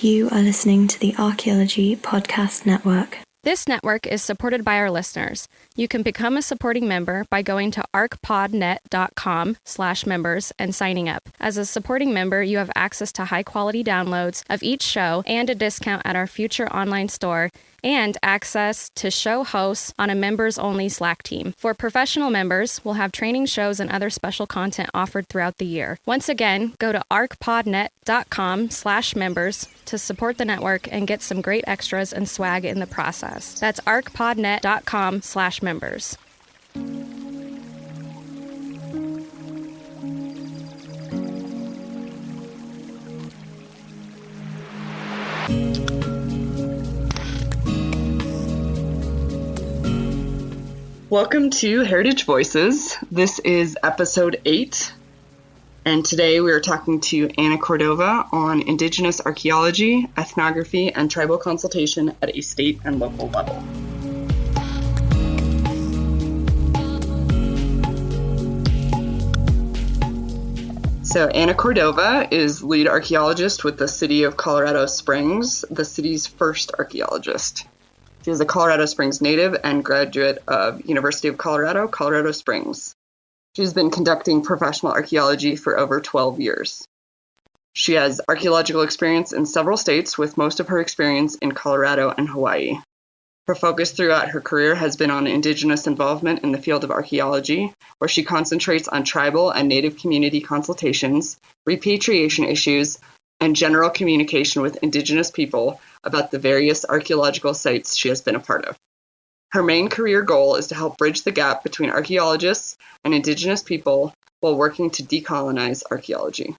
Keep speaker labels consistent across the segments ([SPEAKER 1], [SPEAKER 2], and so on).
[SPEAKER 1] You are listening to the Archaeology Podcast Network.
[SPEAKER 2] This network is supported by our listeners. You can become a supporting member by going to arcpodnet.com/members and signing up. As a supporting member, you have access to high-quality downloads of each show and a discount at our future online store, and access to show hosts on a members-only Slack team. For professional members, we'll have training shows and other special content offered throughout the year. Once again, go to arcpodnet.com/members to support the network and get some great extras and swag in the process. That's arcpodnet.com/members.
[SPEAKER 3] Welcome to Heritage Voices. This is episode 8, and today we are talking to Anna Cordova on indigenous archaeology, ethnography, and tribal consultation at a state and local level. So Anna Cordova is lead archaeologist with the City of Colorado Springs, the city's first archaeologist. She is a Colorado Springs native and graduate of University of Colorado, Colorado Springs. She's been conducting professional archaeology for over 12 years. She has archaeological experience in several states, with most of her experience in Colorado and Hawaii. Her focus throughout her career has been on indigenous involvement in the field of archaeology, where she concentrates on tribal and native community consultations, repatriation issues, and general communication with indigenous people about the various archaeological sites she has been a part of. Her main career goal is to help bridge the gap between archaeologists and indigenous people while working to decolonize archaeology.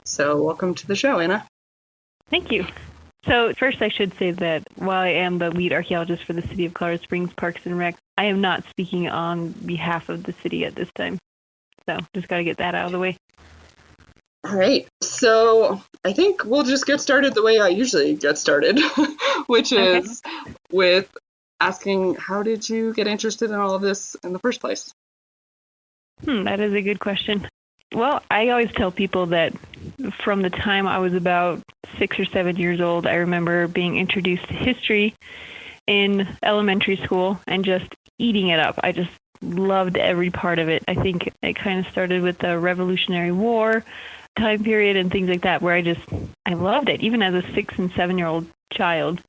[SPEAKER 3] So welcome to the show, Anna.
[SPEAKER 4] Thank you. So first I should say that while I am the lead archaeologist for the City of Colorado Springs Parks and Rec, I am not speaking on behalf of the city at this time. So just got to get that out of the way.
[SPEAKER 3] All right, so I think we'll just get started the way I usually get started, which is with asking, how did you get interested in all of this in the first place?
[SPEAKER 4] That is a good question. Well, I always tell people that from the time I was about 6 or 7 years old, I remember being introduced to history in elementary school and just eating it up. I just loved every part of it. I think it kind of started with the Revolutionary War time period and things like that, where I loved it. Even as a 6 and 7-year-old child,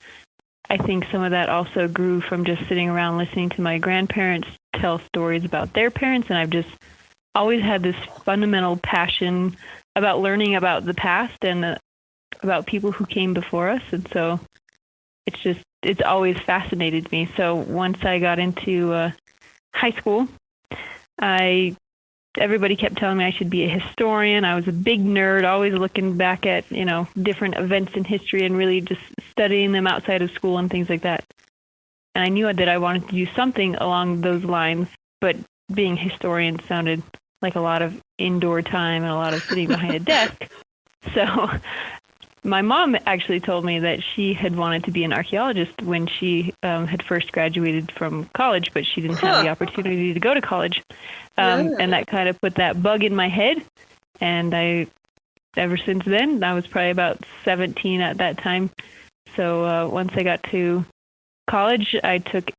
[SPEAKER 4] I think some of that also grew from just sitting around listening to my grandparents tell stories about their parents, and I've just always had this fundamental passion about learning about the past and about people who came before us, and so it's always fascinated me. So once I got into high school, everybody kept telling me I should be a historian. I was a big nerd, always looking back at, different events in history and really just studying them outside of school and things like that. And I knew that I wanted to do something along those lines, but being a historian sounded like a lot of indoor time and a lot of sitting behind a desk. So my mom actually told me that she had wanted to be an archaeologist when she had first graduated from college, but she didn't have the opportunity to go to college. And that kind of put that bug in my head. And ever since then, I was probably about 17 at that time. So once I got to college, I took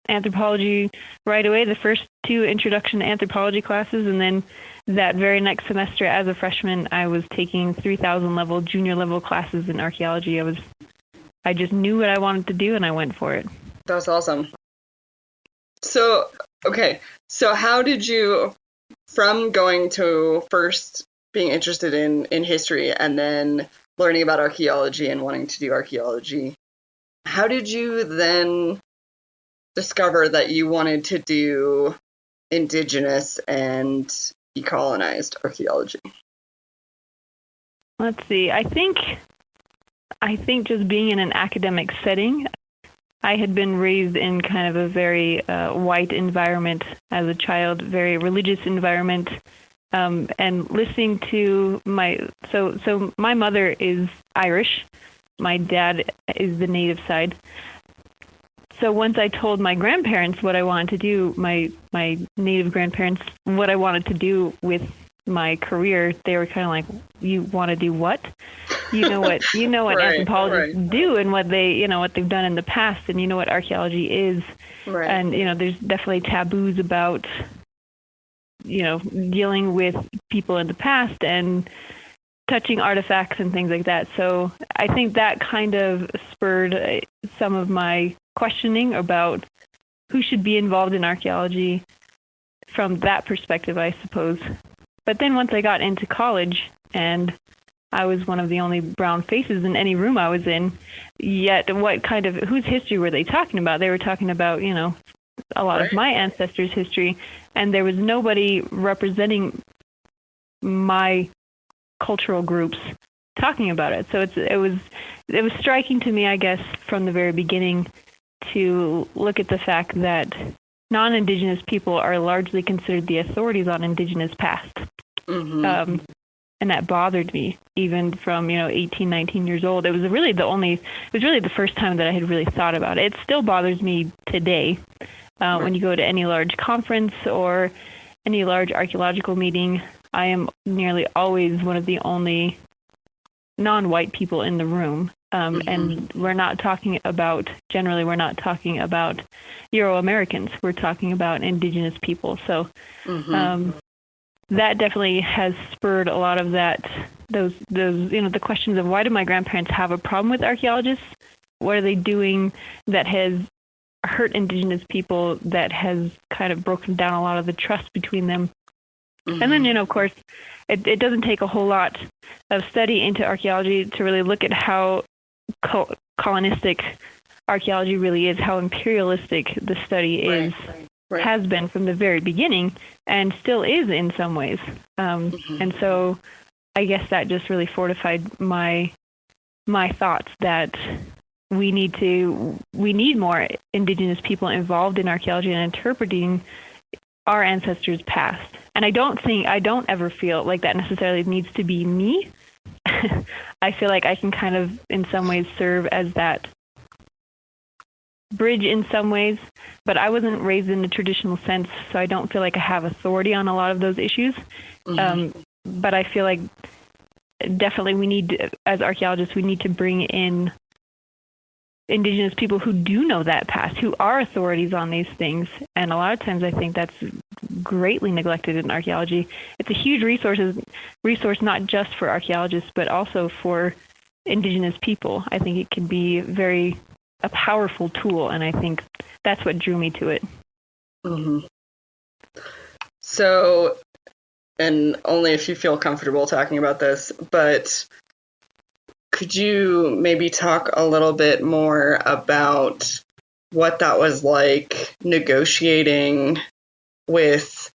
[SPEAKER 4] anthropology right away, the first 2 introduction to anthropology classes, and then that very next semester as a freshman, I was taking 3,000 level, junior level classes in archaeology. I just knew what I wanted to do and I went for it.
[SPEAKER 3] That's awesome. So how did you, from going to first being interested in history and then learning about archaeology and wanting to do archaeology, how did you then discover that you wanted to do indigenous and decolonized archaeology?
[SPEAKER 4] Let's see. I think just being in an academic setting, I had been raised in kind of a very white environment as a child, very religious environment, and listening to so my mother is Irish, my dad is the native side. So once I told my grandparents what I wanted to do, my native grandparents, what I wanted to do with my career, they were kind of like, you want to do what?
[SPEAKER 3] Right,
[SPEAKER 4] anthropologists
[SPEAKER 3] right.
[SPEAKER 4] do and what they've done in the past, and you know what archaeology is.
[SPEAKER 3] Right.
[SPEAKER 4] And there's definitely taboos about dealing with people in the past and touching artifacts and things like that. So I think that kind of spurred some of my questioning about who should be involved in archaeology from that perspective, I suppose. But then once I got into college, and I was one of the only brown faces in any room I was in, yet whose history were they talking about? They were talking about, a lot of my ancestors' history, and there was nobody representing my cultural groups talking about it. So it was striking to me, I guess, from the very beginning to look at the fact that non-Indigenous people are largely considered the authorities on Indigenous past.
[SPEAKER 3] Mm-hmm.
[SPEAKER 4] And that bothered me even from 18, 19 years old. It was really the first time that I had really thought about it. It still bothers me today. When you go to any large conference or any large archaeological meeting, I am nearly always one of the only non-white people in the room. And we're not talking about Euro-Americans. We're talking about Indigenous people. So that definitely has spurred a lot of those the questions of, why do my grandparents have a problem with archaeologists? What are they doing that has hurt Indigenous people, that has kind of broken down a lot of the trust between them? And then, of course, it doesn't take a whole lot of study into archaeology to really look at how colonistic archaeology really is, how imperialistic the study has been from the very beginning, and still is in some ways. And so I guess that just really fortified my thoughts that we need more Indigenous people involved in archaeology and interpreting our ancestors' past. And I don't ever feel like that necessarily needs to be me. I feel like I can kind of, in some ways, serve as that bridge in some ways, but I wasn't raised in a traditional sense, so I don't feel like I have authority on a lot of those issues. But I feel like definitely as archaeologists, we need to bring in Indigenous people who do know that past, who are authorities on these things. And a lot of times I think that's greatly neglected in archaeology. It's a huge resource not just for archaeologists, but also for Indigenous people. I think it can be a powerful tool, and I think that's what drew me to it.
[SPEAKER 3] So, and only if you feel comfortable talking about this, but could you maybe talk a little bit more about what that was like negotiating with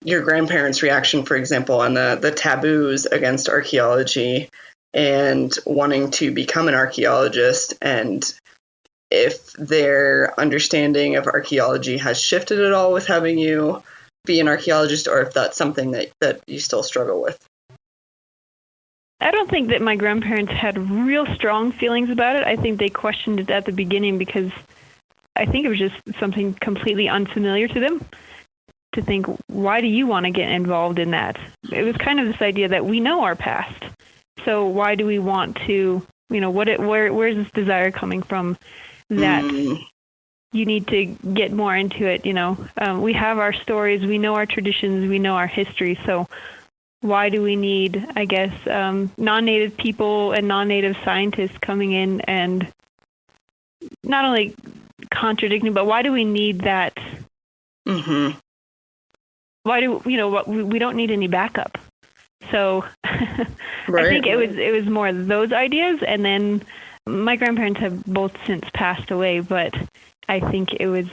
[SPEAKER 3] your grandparents' reaction, for example, on the taboos against archaeology and wanting to become an archaeologist, and if their understanding of archaeology has shifted at all with having you be an archaeologist, or if that's something that you still struggle with?
[SPEAKER 4] I don't think that my grandparents had real strong feelings about it. I think they questioned it at the beginning because I think it was just something completely unfamiliar to them, to think, why do you want to get involved in that? It was kind of this idea that we know our past, so why do we want to, where's this desire coming from that you need to get more into it? We have our stories, we know our traditions, we know our history, so why do we need, I guess, non-native people and non-native scientists coming in and not only contradicting, but why do we need that? Why do we don't need any backup? So I think it was more those ideas, and then my grandparents have both since passed away, but I think it was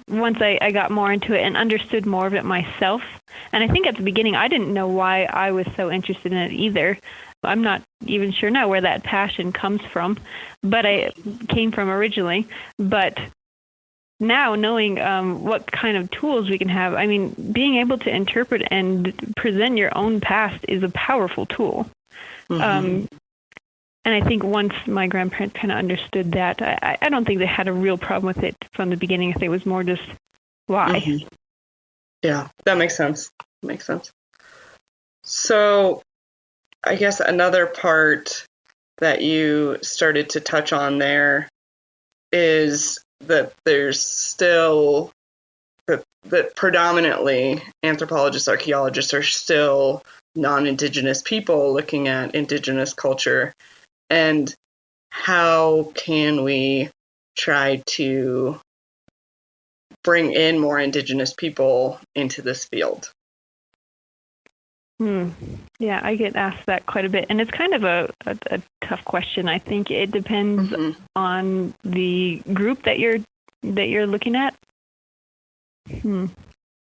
[SPEAKER 4] once I got more into it and understood more of it myself. And I think at the beginning, I didn't know why I was so interested in it either. I'm not even sure now where that passion comes from, but I came from originally. But now knowing what kind of tools we can have, I mean, being able to interpret and present your own past is a powerful tool. And I think once my grandparents kind of understood that, I don't think they had a real problem with it from the beginning. I think it was more just why.
[SPEAKER 3] Yeah, that makes sense. So I guess another part that you started to touch on there is that there's still that predominantly anthropologists, archaeologists are still non-indigenous people looking at indigenous culture. And how can we try to bring in more indigenous people into this field?
[SPEAKER 4] Yeah, I get asked that quite a bit, and it's kind of a tough question. I think it depends on the group that you're looking at.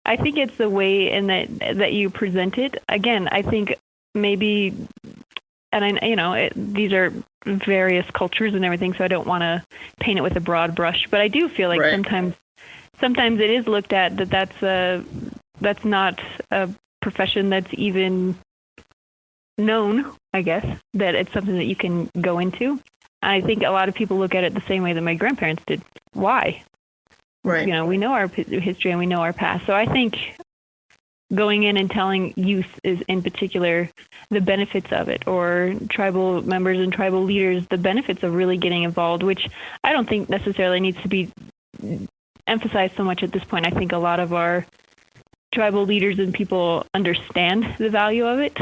[SPEAKER 4] I think it's the way in that you present it. Again, I think maybe, and these are various cultures and everything, so I don't want to paint it with a broad brush. But I do feel like sometimes it is looked at that's not a profession that's even known, I guess, that it's something that you can go into. I think a lot of people look at it the same way that my grandparents did. Why?
[SPEAKER 3] Right.
[SPEAKER 4] We know our history and we know our past. So I think going in and telling youth is in particular the benefits of it, or tribal members and tribal leaders, the benefits of really getting involved, which I don't think necessarily needs to be emphasized so much at this point. I think a lot of our tribal leaders and people understand the value of it,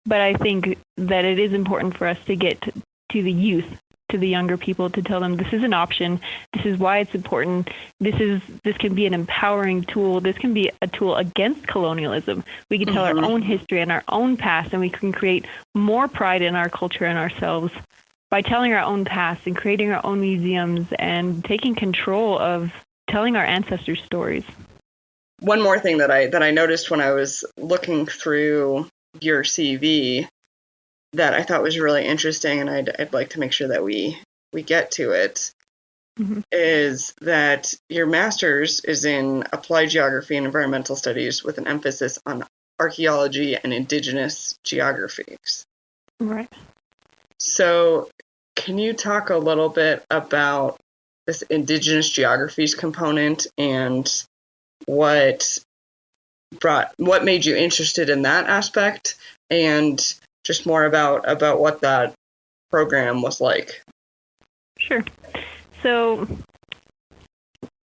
[SPEAKER 4] but I think that it is important for us to get to the youth, to the younger people, to tell them this is an option, this is why it's important, this can be an empowering tool, this can be a tool against colonialism. We can tell our own history and our own past, and we can create more pride in our culture and ourselves by telling our own past and creating our own museums and taking control of telling our ancestors' stories.
[SPEAKER 3] One more thing that I noticed when I was looking through your CV that I thought was really interesting, and I'd like to make sure that we get to it, is that your master's is in applied geography and environmental studies with an emphasis on archaeology and indigenous geographies.
[SPEAKER 4] Right.
[SPEAKER 3] So can you talk a little bit about this indigenous geographies component and what made you interested in that aspect, and just more about what that program was like?
[SPEAKER 4] Sure. So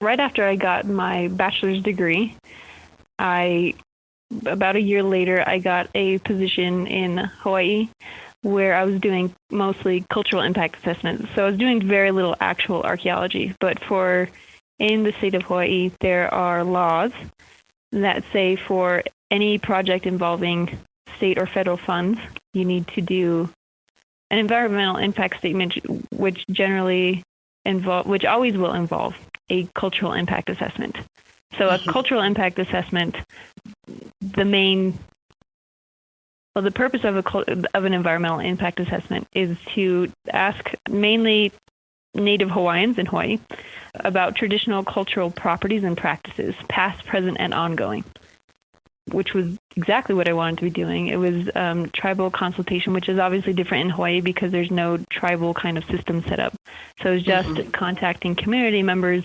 [SPEAKER 4] right after I got my bachelor's degree, about a year later, I got a position in Hawaii where I was doing mostly cultural impact assessments. So I was doing very little actual archaeology, but in the state of Hawaii, there are laws that say for any project involving state or federal funds, you need to do an environmental impact statement, which always will involve a cultural impact assessment. So a cultural impact assessment, the purpose of an environmental impact assessment is to ask mainly Native Hawaiians in Hawaii about traditional cultural properties and practices, past, present, and ongoing, which was exactly what I wanted to be doing. It was tribal consultation, which is obviously different in Hawaii because there's no tribal kind of system set up. So it was just contacting community members.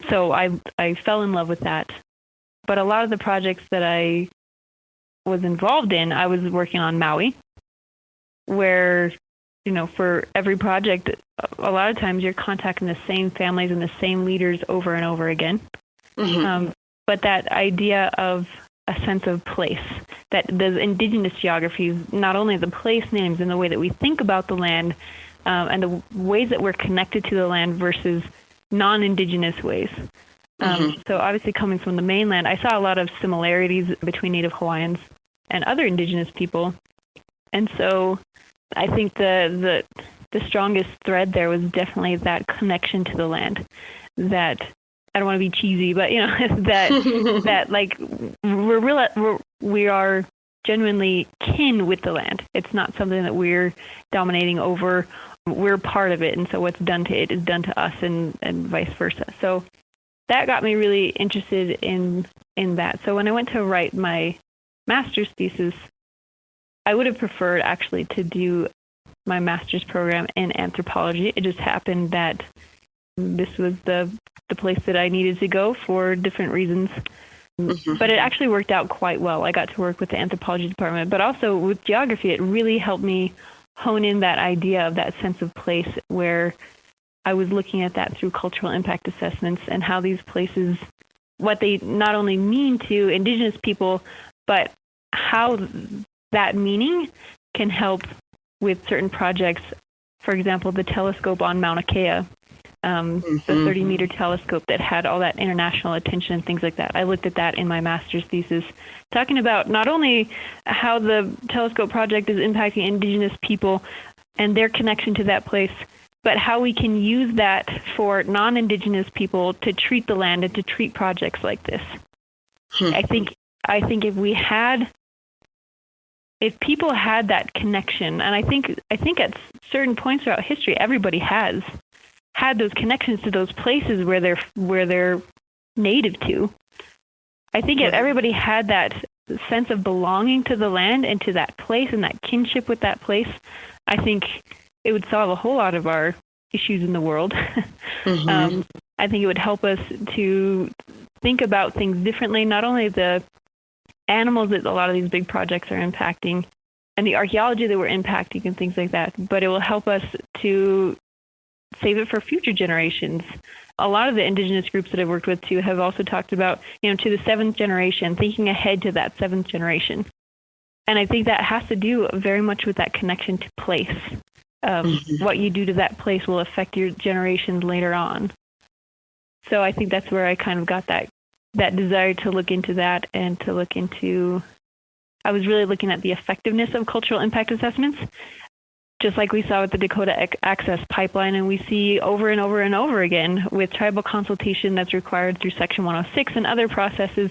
[SPEAKER 4] So I fell in love with that. But a lot of the projects that I was involved in, I was working on Maui, where, for every project, a lot of times you're contacting the same families and the same leaders over and over again. But that idea of a sense of place, that the indigenous geographies, not only the place names and the way that we think about the land and the ways that we're connected to the land versus non-indigenous ways. So obviously coming from the mainland, I saw a lot of similarities between Native Hawaiians and other indigenous people. And so I think the strongest thread there was definitely that connection to the land, that I don't want to be cheesy, but that like we are genuinely kin with the land. It's not something that we're dominating over. We're part of it, and so what's done to it is done to us, and vice versa. So that got me really interested in that. So when I went to write my master's thesis, I would have preferred actually to do my master's program in anthropology. It just happened that this was the place that I needed to go for different reasons. But it actually worked out quite well. I got to work with the anthropology department, but also with geography, it really helped me hone in that idea of that sense of place, where I was looking at that through cultural impact assessments and how these places, what they not only mean to indigenous people, but how that meaning can help with certain projects. For example, the telescope on Mauna Kea, the 30-meter telescope that had all that international attention and things like that. I looked at that in my master's thesis, talking about not only how the telescope project is impacting indigenous people and their connection to that place, but how we can use that for non-indigenous people to treat the land and to treat projects like this. I think if people had that connection, and I think at certain points throughout history, everybody has had those connections to those places where they're native to. I think if everybody had that sense of belonging to the land and to that place and that kinship with that place, I think it would solve a whole lot of our issues in the world. I think it would help us to think about things differently, not only the animals that a lot of these big projects are impacting and the archaeology that we're impacting and things like that, but it will help us to save it for future generations. A lot of the indigenous groups that I've worked with too have also talked about, to the 7th generation, thinking ahead to that 7th generation. And I think that has to do very much with that connection to place. What you do to that place will affect your generations later on. So I think that's where I kind of got that desire to look into that and to look into, I was really looking at the effectiveness of cultural impact assessments, just like we saw with the Dakota Access Pipeline, and we see over and over and over again with tribal consultation that's required through Section 106 and other processes.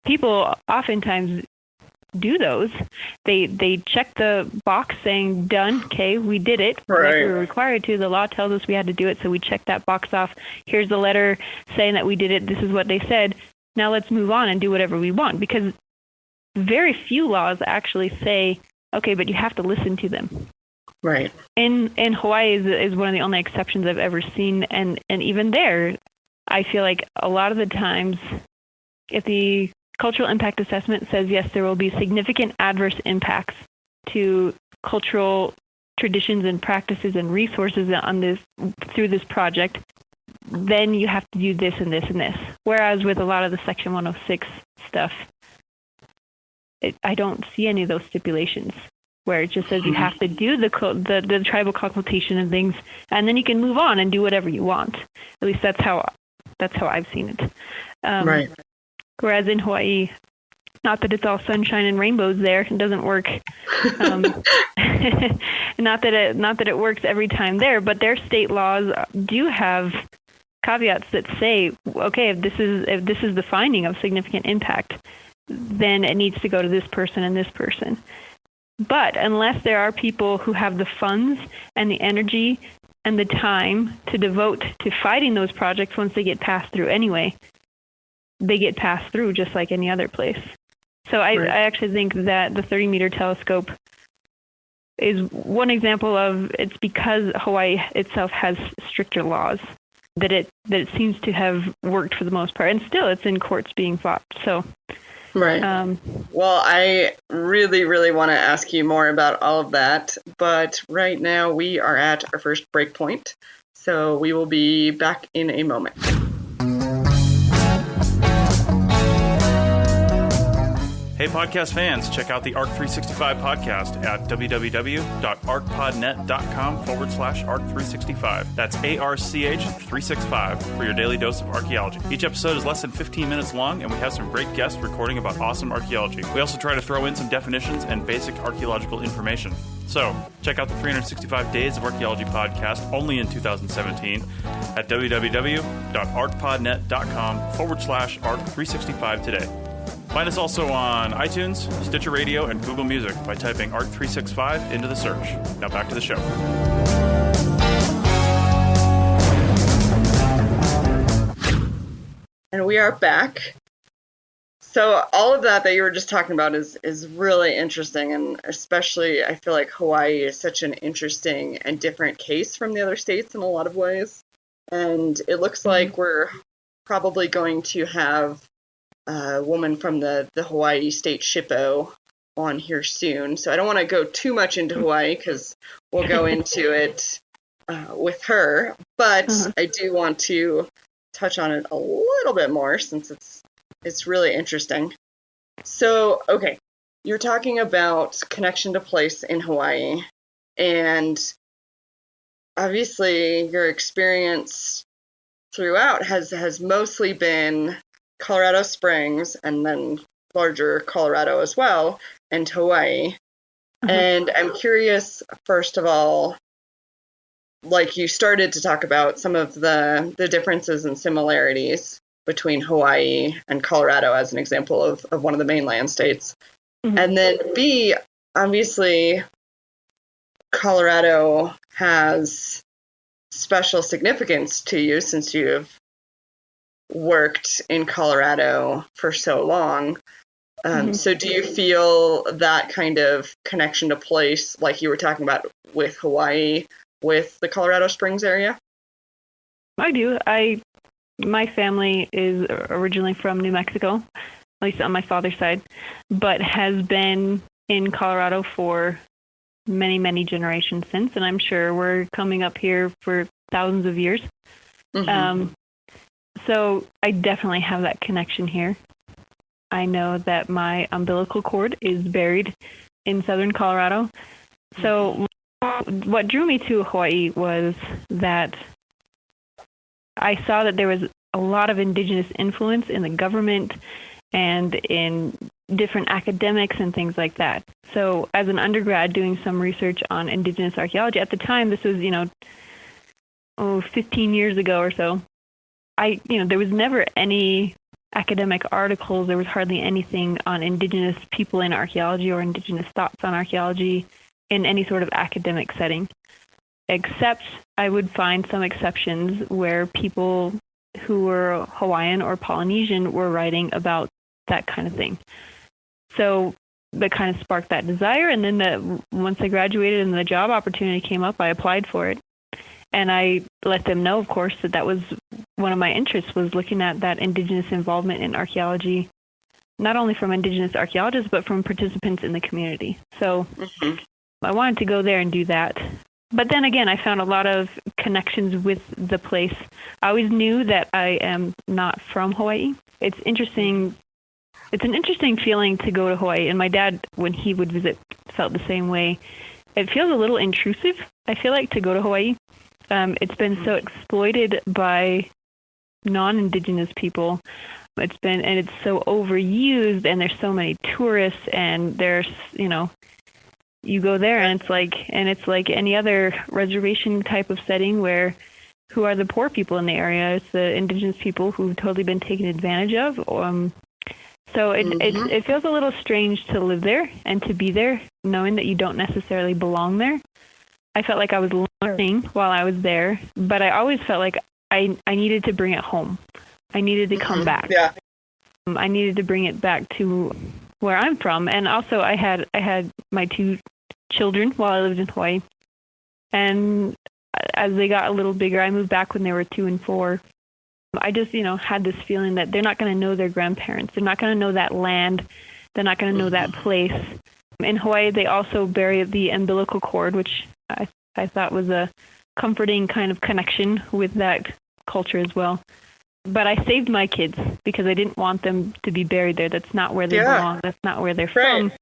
[SPEAKER 4] People oftentimes do those. They check the box saying, done, okay, we did it. Right. Like we were required to. The law tells us we had to do it, so we check that box off. Here's the letter saying that we did it. This is what they said. Now let's move on and do whatever we want, because very few laws actually say, okay, but you have to listen to them.
[SPEAKER 3] Right.
[SPEAKER 4] In Hawaii is one of the only exceptions I've ever seen, and even there, I feel like a lot of the times, if the cultural impact assessment says yes, there will be significant adverse impacts to cultural traditions and practices and resources on this through this project, then you have to do this and this and this. Whereas with a lot of the Section 106 stuff, I don't see any of those stipulations, where it just says you have to do the tribal consultation and things, and then you can move on and do whatever you want. At least that's how I've seen it.
[SPEAKER 3] Right.
[SPEAKER 4] Whereas in Hawaii, not that it's all sunshine and rainbows there, it doesn't work. Not that it works every time there, but their state laws do have caveats that say, okay, if this is the finding of significant impact, then it needs to go to this person and this person. But unless there are people who have the funds and the energy and the time to devote to fighting those projects once they get passed through anyway, they get passed through just like any other place. So I actually think that the 30-meter telescope is one example of, it's because Hawaii itself has stricter laws that it seems to have worked for the most part. And still it's in courts being fought. So
[SPEAKER 3] right. Well, I really, really want to ask you more about all of that. But right now we are at our first break point. So we will be back in a moment.
[SPEAKER 5] Hey, podcast fans, check out the ARC365 podcast at www.arcpodnet.com/ARC365. That's ARCH365 for your daily dose of archaeology. Each episode is less than 15 minutes long, and we have some great guests recording about awesome archaeology. We also try to throw in some definitions and basic archaeological information. So, check out the 365 Days of Archaeology podcast only in 2017 at www.arcpodnet.com/ARC365 today. Find us also on iTunes, Stitcher Radio, and Google Music by typing ARC365 into the search. Now back to the show.
[SPEAKER 3] And we are back. So all of that you were just talking about is really interesting, and especially I feel like Hawaii is such an interesting and different case from the other states in a lot of ways. And it looks like we're probably going to have a woman from the Hawaii State SHPO on here soon. So I don't want to go too much into Hawaii because we'll go into it with her. But I do want to touch on it a little bit more since it's really interesting. So, okay, you're talking about connection to place in Hawaii, and obviously your experience throughout has mostly been Colorado Springs and then larger Colorado as well, and Hawaii. And I'm curious, first of all, like you started to talk about some of the differences and similarities between Hawaii and Colorado as an example of one of the mainland states. And then B, obviously, Colorado has special significance to you since you've worked in Colorado for so long. So do you feel that kind of connection to place, like you were talking about with Hawaii, with the Colorado Springs area?
[SPEAKER 4] I do. My family is originally from New Mexico, at least on my father's side, but has been in Colorado for many, many generations since, and I'm sure we're coming up here for thousands of years. So I definitely have that connection here. I know that my umbilical cord is buried in southern Colorado. So what drew me to Hawaii was that I saw that there was a lot of indigenous influence in the government and in different academics and things like that. So as an undergrad doing some research on indigenous archaeology, at the time, this was, 15 years ago or so, there was never any academic articles. There was hardly anything on indigenous people in archaeology or indigenous thoughts on archaeology in any sort of academic setting, except I would find some exceptions where people who were Hawaiian or Polynesian were writing about that kind of thing. So that kind of sparked that desire. And then once I graduated and the job opportunity came up, I applied for it. And I let them know, of course, that was one of my interests, was looking at that indigenous involvement in archaeology, not only from indigenous archaeologists, but from participants in the community. So I wanted to go there and do that. But then again, I found a lot of connections with the place. I always knew that I am not from Hawaii. It's interesting. It's an interesting feeling to go to Hawaii. And my dad, when he would visit, felt the same way. It feels a little intrusive, I feel like, to go to Hawaii. It's been so exploited by non-indigenous people. It's so overused, and there's so many tourists, and there's, you go there and it's like any other reservation type of setting where who are the poor people in the area? It's the indigenous people who've totally been taken advantage of. So it feels a little strange to live there and to be there, knowing that you don't necessarily belong there. I felt like I was learning while I was there, but I always felt like I needed to bring it home. I needed to come back.
[SPEAKER 3] Yeah.
[SPEAKER 4] I needed to bring it back to where I'm from. And also I had my two children while I lived in Hawaii. And as they got a little bigger, I moved back when they were 2 and 4. I just, had this feeling that they're not going to know their grandparents. They're not going to know that land. They're not going to know that place. In Hawaii, they also bury the umbilical cord, which I thought was a comforting kind of connection with that culture as well. But I saved my kids because I didn't want them to be buried there. That's not where they belong. That's not where they're from.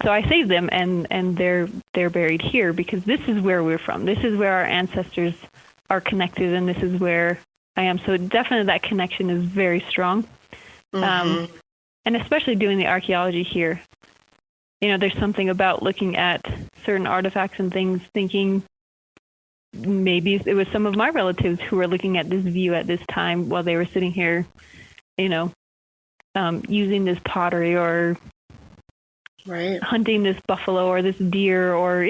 [SPEAKER 4] So I saved them, and they're buried here because this is where we're from. This is where our ancestors are connected, and this is where I am. So definitely that connection is very strong. And especially doing the archaeology here. There's something about looking at certain artifacts and things, thinking maybe it was some of my relatives who were looking at this view at this time while they were sitting here, using this pottery or hunting this buffalo or this deer or,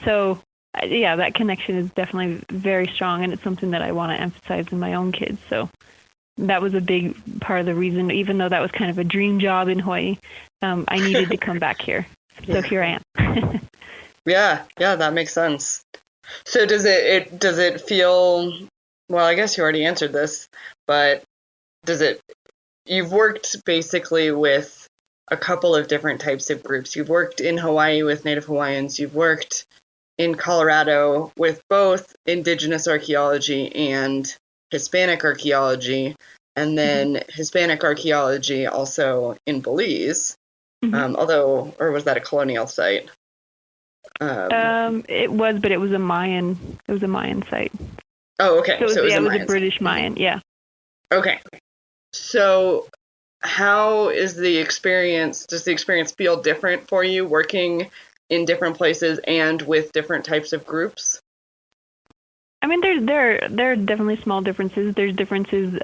[SPEAKER 4] So, yeah, that connection is definitely very strong, and it's something that I want to emphasize in my own kids. So that was a big part of the reason, even though that was kind of a dream job in Hawaii, I needed to come back here. So here I am.
[SPEAKER 3] Yeah, that makes sense. So does it feel, well, I guess you already answered this, but does it you've worked basically with a couple of different types of groups. You've worked in Hawaii with Native Hawaiians. You've worked in Colorado with both indigenous archaeology and Hispanic archaeology, and then Hispanic archaeology also in Belize, or was that a colonial site?
[SPEAKER 4] It was, but it was a Mayan. It was a Mayan site.
[SPEAKER 3] Oh, okay.
[SPEAKER 4] So it was a
[SPEAKER 3] Mayan
[SPEAKER 4] British
[SPEAKER 3] site.
[SPEAKER 4] Mayan. Yeah.
[SPEAKER 3] Okay. So, how is the experience? Does the experience feel different for you working in different places and with different types of groups?
[SPEAKER 4] I mean, there are definitely small differences. There's differences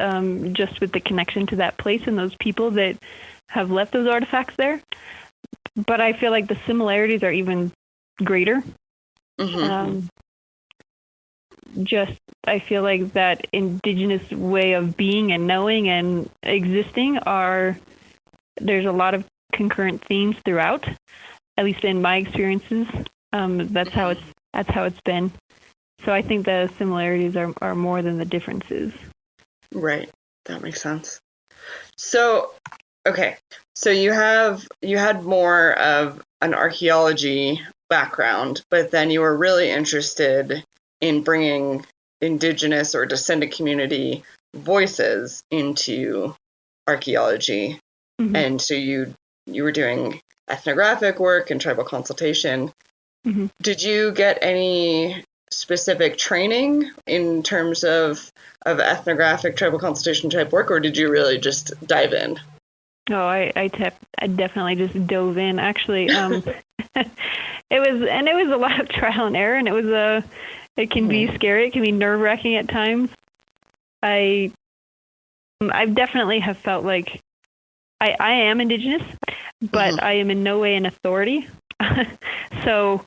[SPEAKER 4] just with the connection to that place and those people that have left those artifacts there. But I feel like the similarities are even greater. I feel like that indigenous way of being and knowing and existing there's a lot of concurrent themes throughout, at least in my experiences. That's how it's been. So I think the similarities are more than the differences.
[SPEAKER 3] Right. That makes sense. So, okay. So you had more of an archaeology background, but then you were really interested in bringing indigenous or descendant community voices into archaeology. And so you were doing ethnographic work and tribal consultation. Did you get any specific training in terms of ethnographic tribal consultation type work, or did you really just dive in?
[SPEAKER 4] Oh, I definitely just dove in. Actually, it was a lot of trial and error, and it can be scary. It can be nerve-wracking at times. I definitely have felt like I am indigenous, but I am in no way an authority. So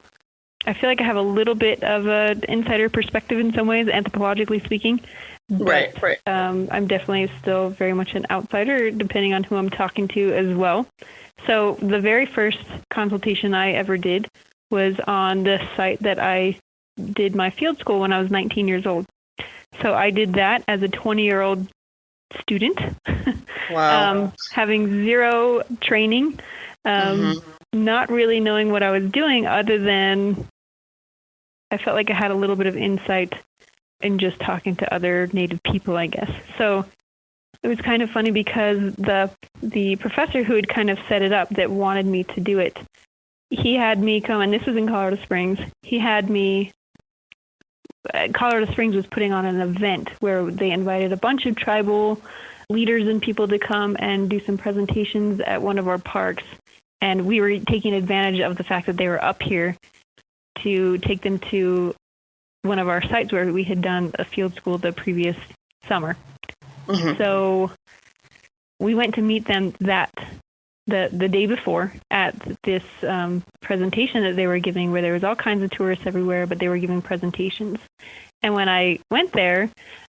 [SPEAKER 4] I feel like I have a little bit of an insider perspective in some ways, anthropologically speaking. But,
[SPEAKER 3] right.
[SPEAKER 4] I'm definitely still very much an outsider, depending on who I'm talking to as well. So the very first consultation I ever did was on the site that I did my field school when I was 19 years old. So I did that as a 20-year-old student,
[SPEAKER 3] Wow.
[SPEAKER 4] having zero training, not really knowing what I was doing other than I felt like I had a little bit of insight in just talking to other Native people, I guess. So it was kind of funny because the professor who had kind of set it up that wanted me to do it, he had me come, and this was in Colorado Springs. Colorado Springs was putting on an event where they invited a bunch of tribal leaders and people to come and do some presentations at one of our parks. And we were taking advantage of the fact that they were up here to take them to one of our sites where we had done a field school the previous summer. So we went to meet them the day before at this presentation that they were giving, where there was all kinds of tourists everywhere, but they were giving presentations. And when I went there,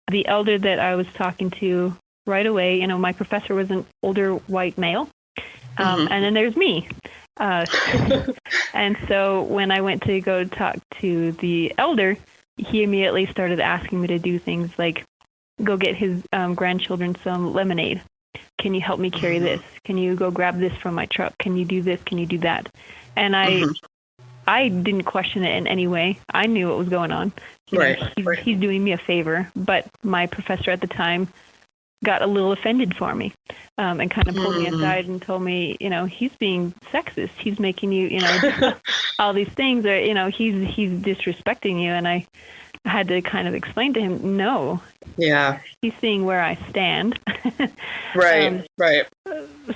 [SPEAKER 4] the elder that I was talking to right away, my professor was an older white male, and then there's me. And so when I went to go talk to the elder, he immediately started asking me to do things like go get his grandchildren some lemonade. Can you help me carry this? Can you go grab this from my truck? Can you do this? Can you do that? And I didn't question it in any way. I knew what was going on. He's doing me a favor. But my professor at the time got a little offended for me, and kind of pulled me aside and told me, he's being sexist. He's making you, all these things, or, he's disrespecting you. And I had to kind of explain to him, no.
[SPEAKER 3] Yeah.
[SPEAKER 4] He's seeing where I stand.
[SPEAKER 3] Right.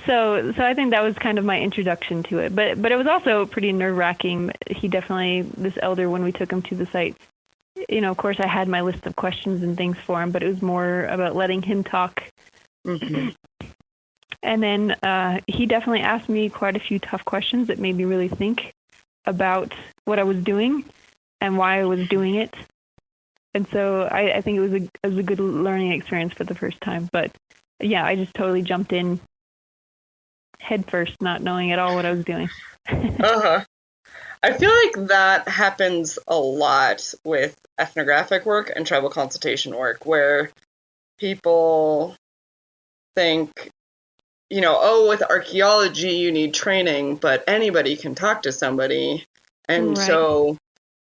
[SPEAKER 4] So I think that was kind of my introduction to it. But it was also pretty nerve-wracking. This elder, when we took him to the site, of course I had my list of questions and things for him, but it was more about letting him talk. And then he definitely asked me quite a few tough questions that made me really think about what I was doing and why I was doing it. And so I think it was a good learning experience for the first time. But yeah, I just totally jumped in head first, not knowing at all what I was doing.
[SPEAKER 3] I feel like that happens a lot with ethnographic work and tribal consultation work, where people think with archaeology, you need training, but anybody can talk to somebody. And
[SPEAKER 4] Right.
[SPEAKER 3] so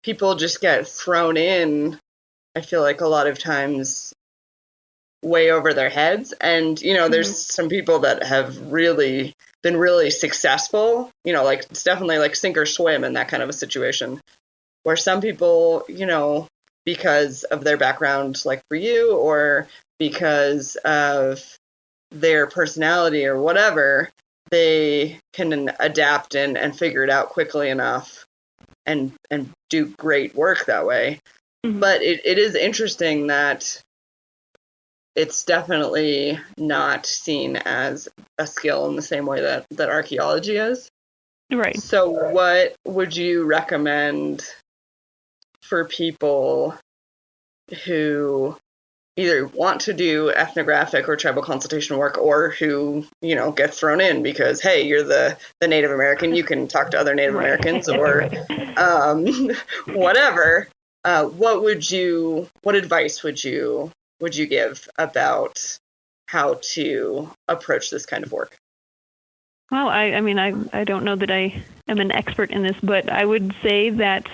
[SPEAKER 3] people just get thrown in, I feel like a lot of times, way over their heads. And, there's some people that have really been really successful, like it's definitely like sink or swim in that kind of a situation, where some people, because of their background, like for you, or because of their personality or whatever, they can adapt and figure it out quickly enough and do great work that way. But it is interesting that it's definitely not seen as a skill in the same way that archaeology is.
[SPEAKER 4] Right.
[SPEAKER 3] So what would you recommend for people who either want to do ethnographic or tribal consultation work, or who, get thrown in because, hey, you're the Native American, you can talk to other Native Americans, or whatever. What advice would you give about how to approach this kind of work?
[SPEAKER 4] Well, I don't know that I am an expert in this, but I would say that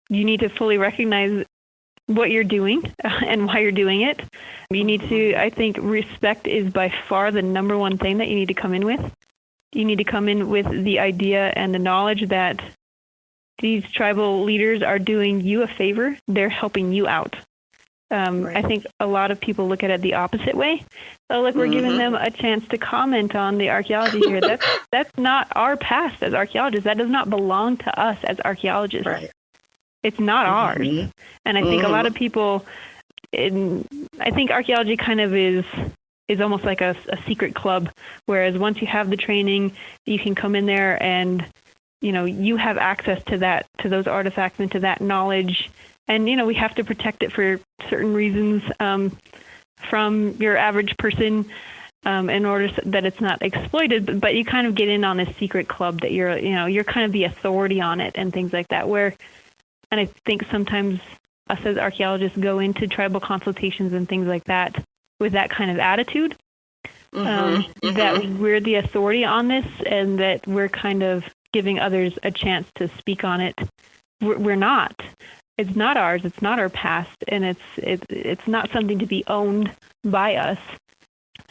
[SPEAKER 4] you need to fully recognize what you're doing and why you're doing it. You need to, I think respect is by far the number one thing that you need to come in with. You need to come in with the idea and the knowledge that these tribal leaders are doing you a favor. They're helping you out.
[SPEAKER 3] Right.
[SPEAKER 4] I think a lot of people look at it the opposite way. Oh, look, we're giving them a chance to comment on the archaeology here. That's not our past as archaeologists. That does not belong to us as archaeologists.
[SPEAKER 3] Right.
[SPEAKER 4] It's not ours. And I think a lot of people, I think archaeology kind of is almost like a secret club, whereas once you have the training, you can come in there and, you have access to those artifacts and to that knowledge. And, we have to protect it for certain reasons from your average person in order that it's not exploited. But you kind of get in on this secret club that you're kind of the authority on it and things like that. And I think sometimes us as archaeologists go into tribal consultations and things like that with that kind of attitude, that we're the authority on this and that we're kind of giving others a chance to speak on it. We're not. It's not ours. It's not our past, and it's not something to be owned by us.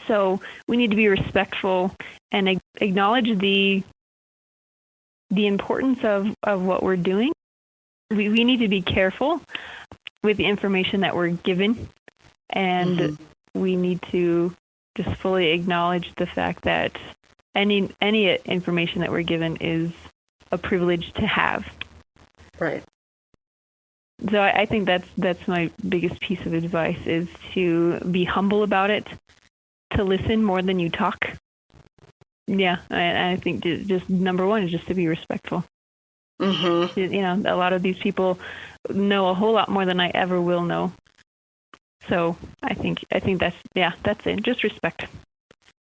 [SPEAKER 4] So we need to be respectful and acknowledge the importance of what we're doing. We need to be careful with the information that we're given, and we need to just fully acknowledge the fact that any information that we're given is a privilege to have.
[SPEAKER 3] Right.
[SPEAKER 4] So I think that's my biggest piece of advice, is to be humble about it, to listen more than you talk. Yeah, I think just number one is just to be respectful. A lot of these people know a whole lot more than I ever will know. So I think that's it. Just respect.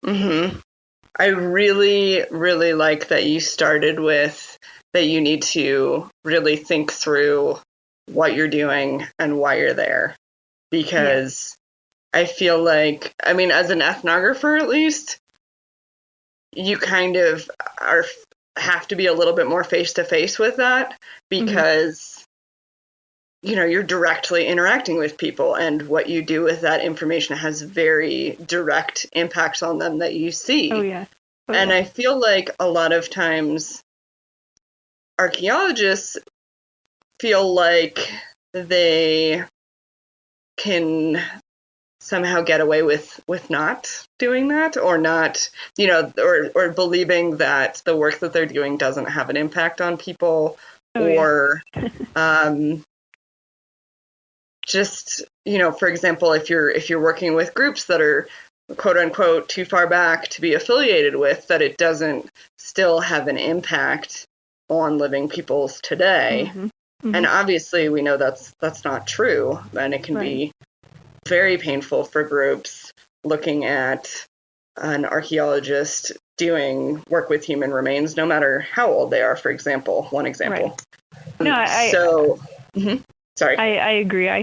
[SPEAKER 3] I really, really like that you started with that you need to really think through what you're doing and why you're there. Because I feel like, as an ethnographer at least, you kind of have to be a little bit more face-to-face with that, because you're directly interacting with people, and what you do with that information has very direct impacts on them that you see. And I feel like a lot of times archaeologists feel like they can somehow get away with not doing that, or not, or believing that the work that they're doing doesn't have an impact on people, just, for example, if you're working with groups that are quote unquote too far back to be affiliated with, that it doesn't still have an impact on living peoples today. And obviously we know that's not true, and it can be very painful for groups looking at an archaeologist doing work with human remains, no matter how old they are, for example. One example. Sorry.
[SPEAKER 4] I agree. I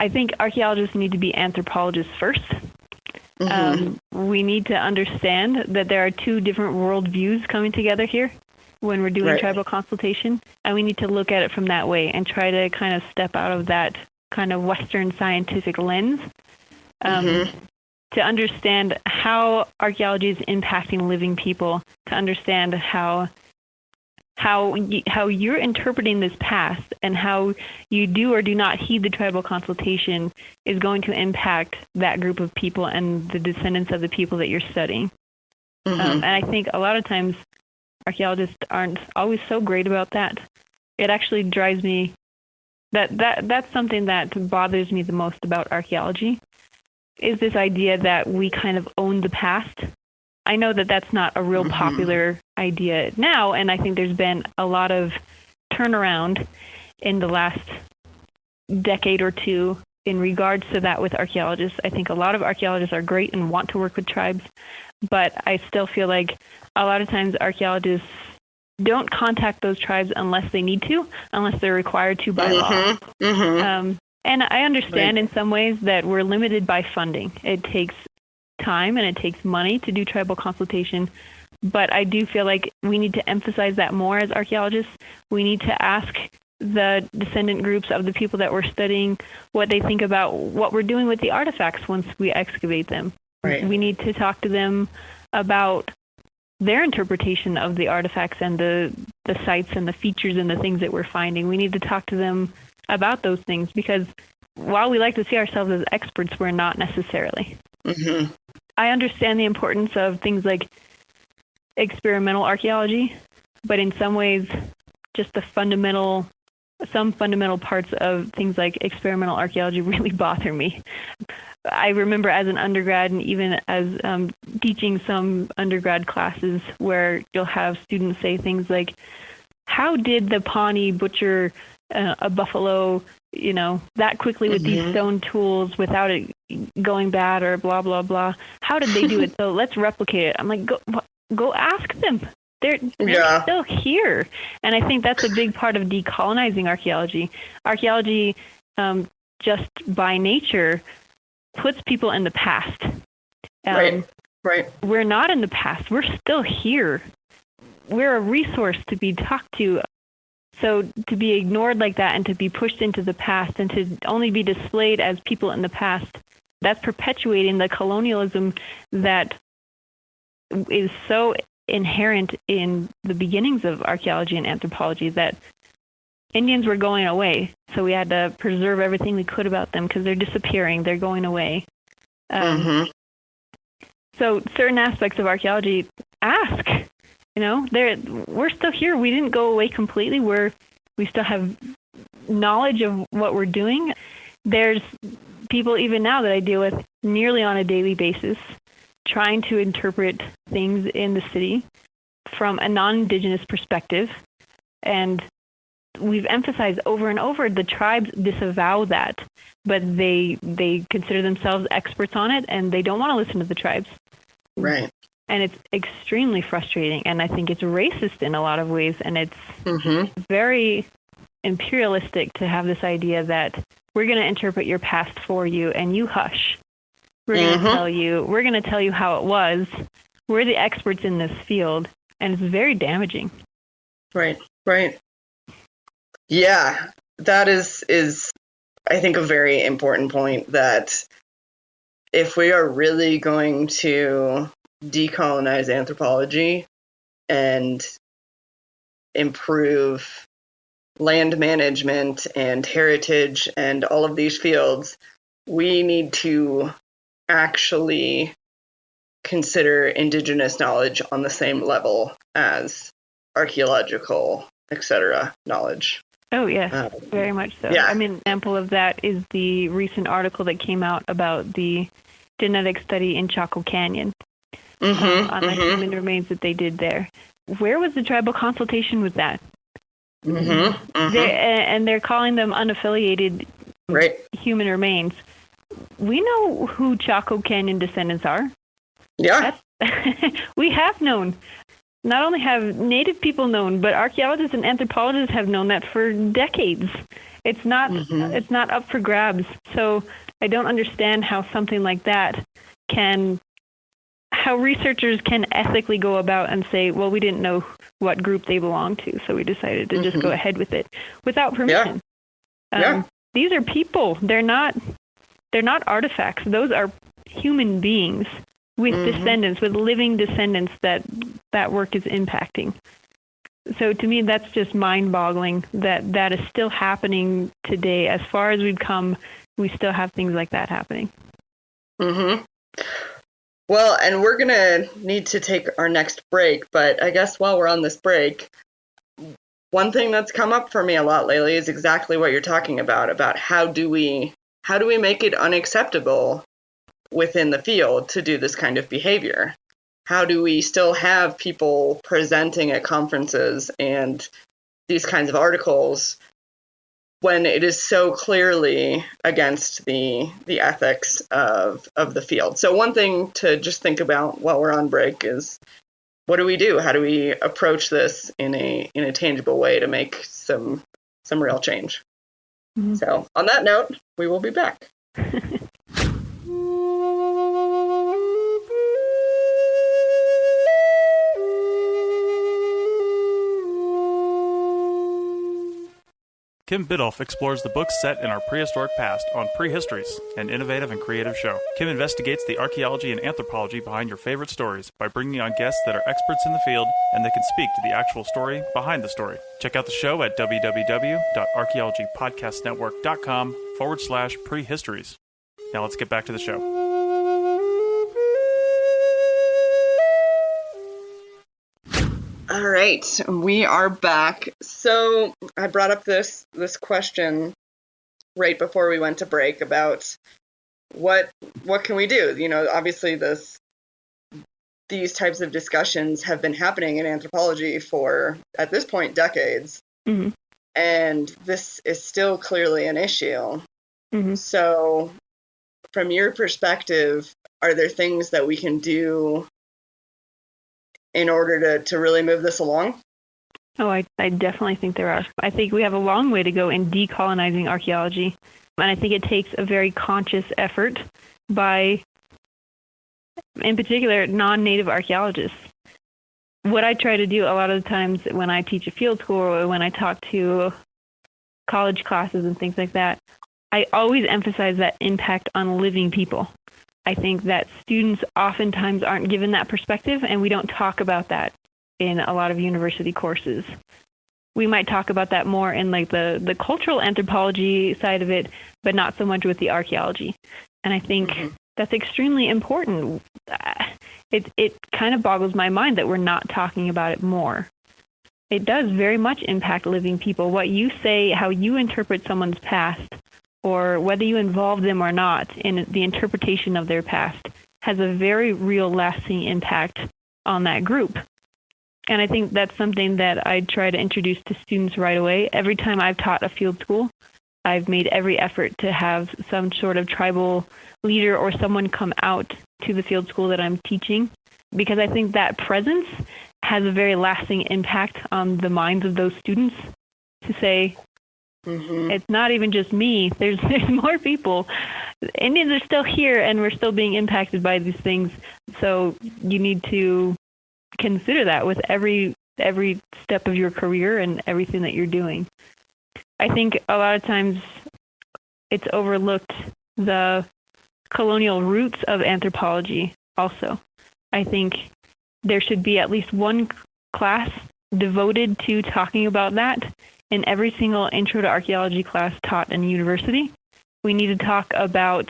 [SPEAKER 4] think archaeologists need to be anthropologists first. We need to understand that there are two different worldviews coming together here when we're doing tribal consultation, and we need to look at it from that way and try to kind of step out of that kind of Western scientific lens to understand how archaeology is impacting living people, to understand how you're interpreting this past and how you do or do not heed the tribal consultation is going to impact that group of people and the descendants of the people that you're studying. And I think a lot of times archaeologists aren't always so great about that. It actually drives me, that's something that bothers me the most about archaeology, is this idea that we kind of own the past. I know that that's not a real popular idea now, and I think there's been a lot of turnaround in the last decade or two in regards to that with archaeologists. I think a lot of archaeologists are great and want to work with tribes, but I still feel like a lot of times archaeologists don't contact those tribes unless they need to, unless they're required to by law. And I understand in some ways that we're limited by funding. It takes time and it takes money to do tribal consultation, but I do feel like we need to emphasize that more as archaeologists. We need to ask the descendant groups of the people that we're studying what they think about what we're doing with the artifacts once we excavate them. We need to talk to them about their interpretation of the artifacts and the sites and the features and the things that we're finding. We need to talk to them about those things, because while we like to see ourselves as experts, we're not necessarily. I understand the importance of things like experimental archaeology, but in some ways, just some fundamental parts of things like experimental archaeology really bother me. I remember as an undergrad and even as teaching some undergrad classes where you'll have students say things like, how did the Pawnee butcher a buffalo, that quickly with these stone tools without it going bad or blah, blah, blah? How did they do it? So let's replicate it. I'm like, go ask them. They're still here. And I think that's a big part of decolonizing archaeology. Archaeology, just by nature, puts people in the past. We're not in the past. We're still here. We're a resource to be talked to. So to be ignored like that and to be pushed into the past and to only be displayed as people in the past, that's perpetuating the colonialism that is so inherent in the beginnings of archaeology and anthropology, that Indians were going away. So we had to preserve everything we could about them because they're disappearing. They're going away. So certain aspects of archaeology ask, we're still here. We didn't go away completely. We still have knowledge of what we're doing. There's people even now that I deal with nearly on a daily basis trying to interpret things in the city from a non-indigenous perspective. And we've emphasized over and over, the tribes disavow that, but they consider themselves experts on it, and they don't want to listen to the tribes.
[SPEAKER 6] Right.
[SPEAKER 4] And it's extremely frustrating, and I think it's racist in a lot of ways, and it's very imperialistic to have this idea that we're going to interpret your past for you, and you hush. We're going to tell you how it was. We're the experts in this field, and it's very damaging.
[SPEAKER 6] Right. Yeah, that is I think a very important point, that if we are really going to decolonize anthropology and improve land management and heritage and all of these fields, we need to actually consider indigenous knowledge on the same level as archaeological, etc. knowledge.
[SPEAKER 4] Oh, yes, very much so.
[SPEAKER 6] Yeah.
[SPEAKER 4] I mean, an example of that is the recent article that came out about the genetic study in Chaco Canyon on the human remains that they did there. Where was the tribal consultation with that? They're calling them unaffiliated human remains. We know who Chaco Canyon descendants are.
[SPEAKER 6] Yeah.
[SPEAKER 4] We have known. Not only have Native people known, but archaeologists and anthropologists have known that for decades. It's not up for grabs. So I don't understand how something like that how researchers can ethically go about and say, well, we didn't know what group they belong to, so we decided to just go ahead with it without permission. These are people. They're not artifacts. Those are human beings with descendants, with living descendants that work is impacting. So to me, that's just mind-boggling that is still happening today. As far as we've come, we still have things like that happening.
[SPEAKER 6] Well, and we're going to need to take our next break, but I guess while we're on this break, one thing that's come up for me a lot lately is exactly what you're talking about how do we make it unacceptable within the field to do this kind of behavior? How do we still have people presenting at conferences and these kinds of articles when it is so clearly against the ethics of the field? So one thing to just think about while we're on break is, what do we do? How do we approach this in a tangible way to make some real change? So on that note, we will be back.
[SPEAKER 5] Kim Biddulph explores the books set in our prehistoric past on Prehistories, an innovative and creative show. Kim investigates the archaeology and anthropology behind your favorite stories by bringing on guests that are experts in the field and that can speak to the actual story behind the story. Check out the show at www.archaeologypodcastnetwork.com/prehistories. Now let's get back to the show.
[SPEAKER 6] All right, we are back. So I brought up this question right before we went to break about what can we do? You know, obviously these types of discussions have been happening in anthropology for, at this point, decades. And this is still clearly an issue. So from your perspective, are there things that we can do in order to really move this along?
[SPEAKER 4] Oh, I definitely think there are. I think we have a long way to go in decolonizing archaeology. And I think it takes a very conscious effort by, in particular, non-native archaeologists. What I try to do a lot of the times when I teach a field school or when I talk to college classes and things like that, I always emphasize that impact on living people. I think that students oftentimes aren't given that perspective, and we don't talk about that in a lot of university courses. We might talk about that more in like the cultural anthropology side of it, but not so much with the archaeology. And I think that's extremely important. It kind of boggles my mind that we're not talking about it more. It does very much impact living people. What you say, how you interpret someone's past, or whether you involve them or not in the interpretation of their past, has a very real lasting impact on that group. And I think that's something that I try to introduce to students right away. Every time I've taught a field school, I've made every effort to have some sort of tribal leader or someone come out to the field school that I'm teaching, because I think that presence has a very lasting impact on the minds of those students to say, it's not even just me. There's more people. Indians are still here, and we're still being impacted by these things. So you need to consider that with every step of your career and everything that you're doing. I think a lot of times it's overlooked the colonial roots of anthropology also. I think there should be at least one class devoted to talking about that in every single intro to archaeology class taught in university. We need to talk about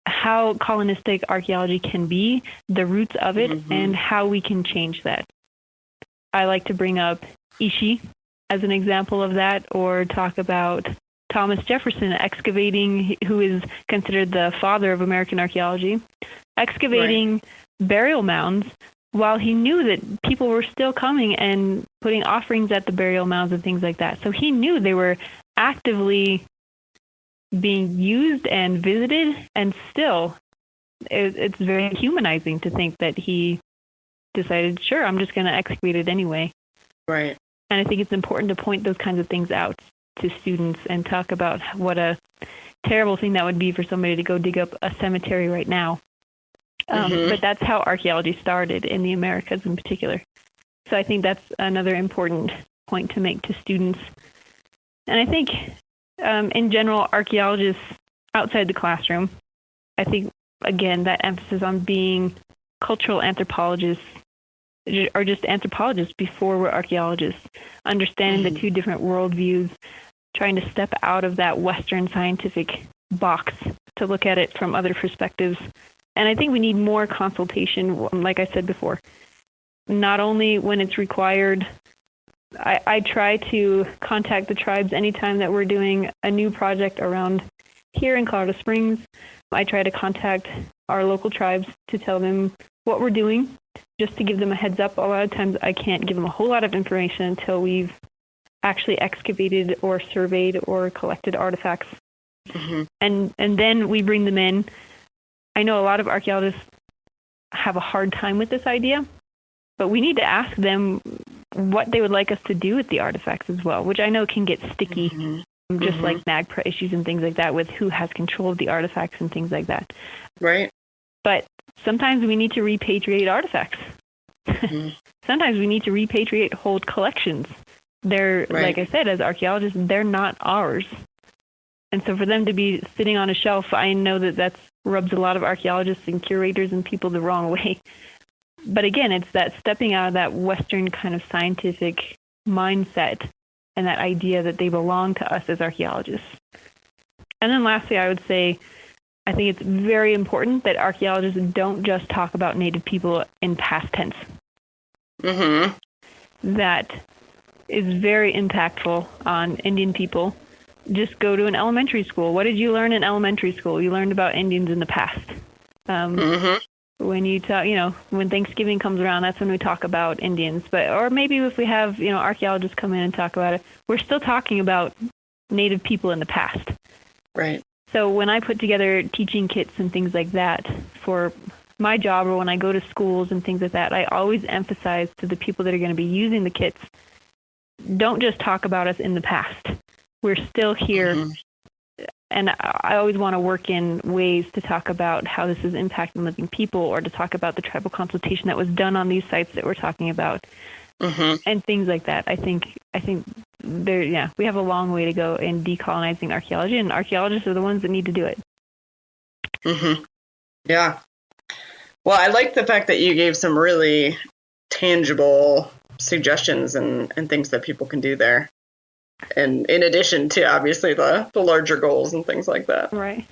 [SPEAKER 4] how colonistic archaeology can be, the roots of it, and how we can change that. I like to bring up Ishi as an example of that, or talk about Thomas Jefferson excavating, who is considered the father of American archaeology, excavating burial mounds while he knew that people were still coming and putting offerings at the burial mounds and things like that. So he knew they were actively being used and visited, and still it's very humanizing to think that he decided, sure, I'm just going to excavate it anyway.
[SPEAKER 6] Right.
[SPEAKER 4] And I think it's important to point those kinds of things out to students and talk about what a terrible thing that would be for somebody to go dig up a cemetery right now But that's how archaeology started in the Americas in particular. So I think that's another important point to make to students. And I think in general, archaeologists outside the classroom, I think, again, that emphasis on being cultural anthropologists or just anthropologists before we're archaeologists, understanding the two different worldviews, trying to step out of that Western scientific box to look at it from other perspectives. And I think we need more consultation, like I said before, not only when it's required. I try to contact the tribes anytime that we're doing a new project around here in Colorado Springs. I try to contact our local tribes to tell them what we're doing, just to give them a heads up. A lot of times I can't give them a whole lot of information until we've actually excavated or surveyed or collected artifacts. And then we bring them in. I know a lot of archaeologists have a hard time with this idea, but we need to ask them what they would like us to do with the artifacts as well, which I know can get sticky, just like NAGPRA issues and things like that with who has control of the artifacts and things like that.
[SPEAKER 6] Right.
[SPEAKER 4] But sometimes we need to repatriate artifacts. Sometimes we need to repatriate whole collections. They're, like I said, as archaeologists, they're not ours. And so for them to be sitting on a shelf, I know that rubs a lot of archaeologists and curators and people the wrong way. But again, it's that stepping out of that Western kind of scientific mindset and that idea that they belong to us as archaeologists. And then lastly, I would say, I think it's very important that archaeologists don't just talk about Native people in past tense. That is very impactful on Indian people. Just go to an elementary school. What did you learn in elementary school? You learned about Indians in the past. When you talk, when Thanksgiving comes around, that's when we talk about Indians. Or maybe if we have, archaeologists come in and talk about it, we're still talking about Native people in the past.
[SPEAKER 6] Right.
[SPEAKER 4] So when I put together teaching kits and things like that for my job, or when I go to schools and things like that, I always emphasize to the people that are going to be using the kits, don't just talk about us in the past. We're still here. And I always want to work in ways to talk about how this is impacting living people, or to talk about the tribal consultation that was done on these sites that we're talking about, and things like that. I think we have a long way to go in decolonizing archaeology, and archaeologists are the ones that need to do it.
[SPEAKER 6] Yeah. Well, I like the fact that you gave some really tangible suggestions and things that people can do there. And in addition to, obviously, the larger goals and things like that.
[SPEAKER 4] Right.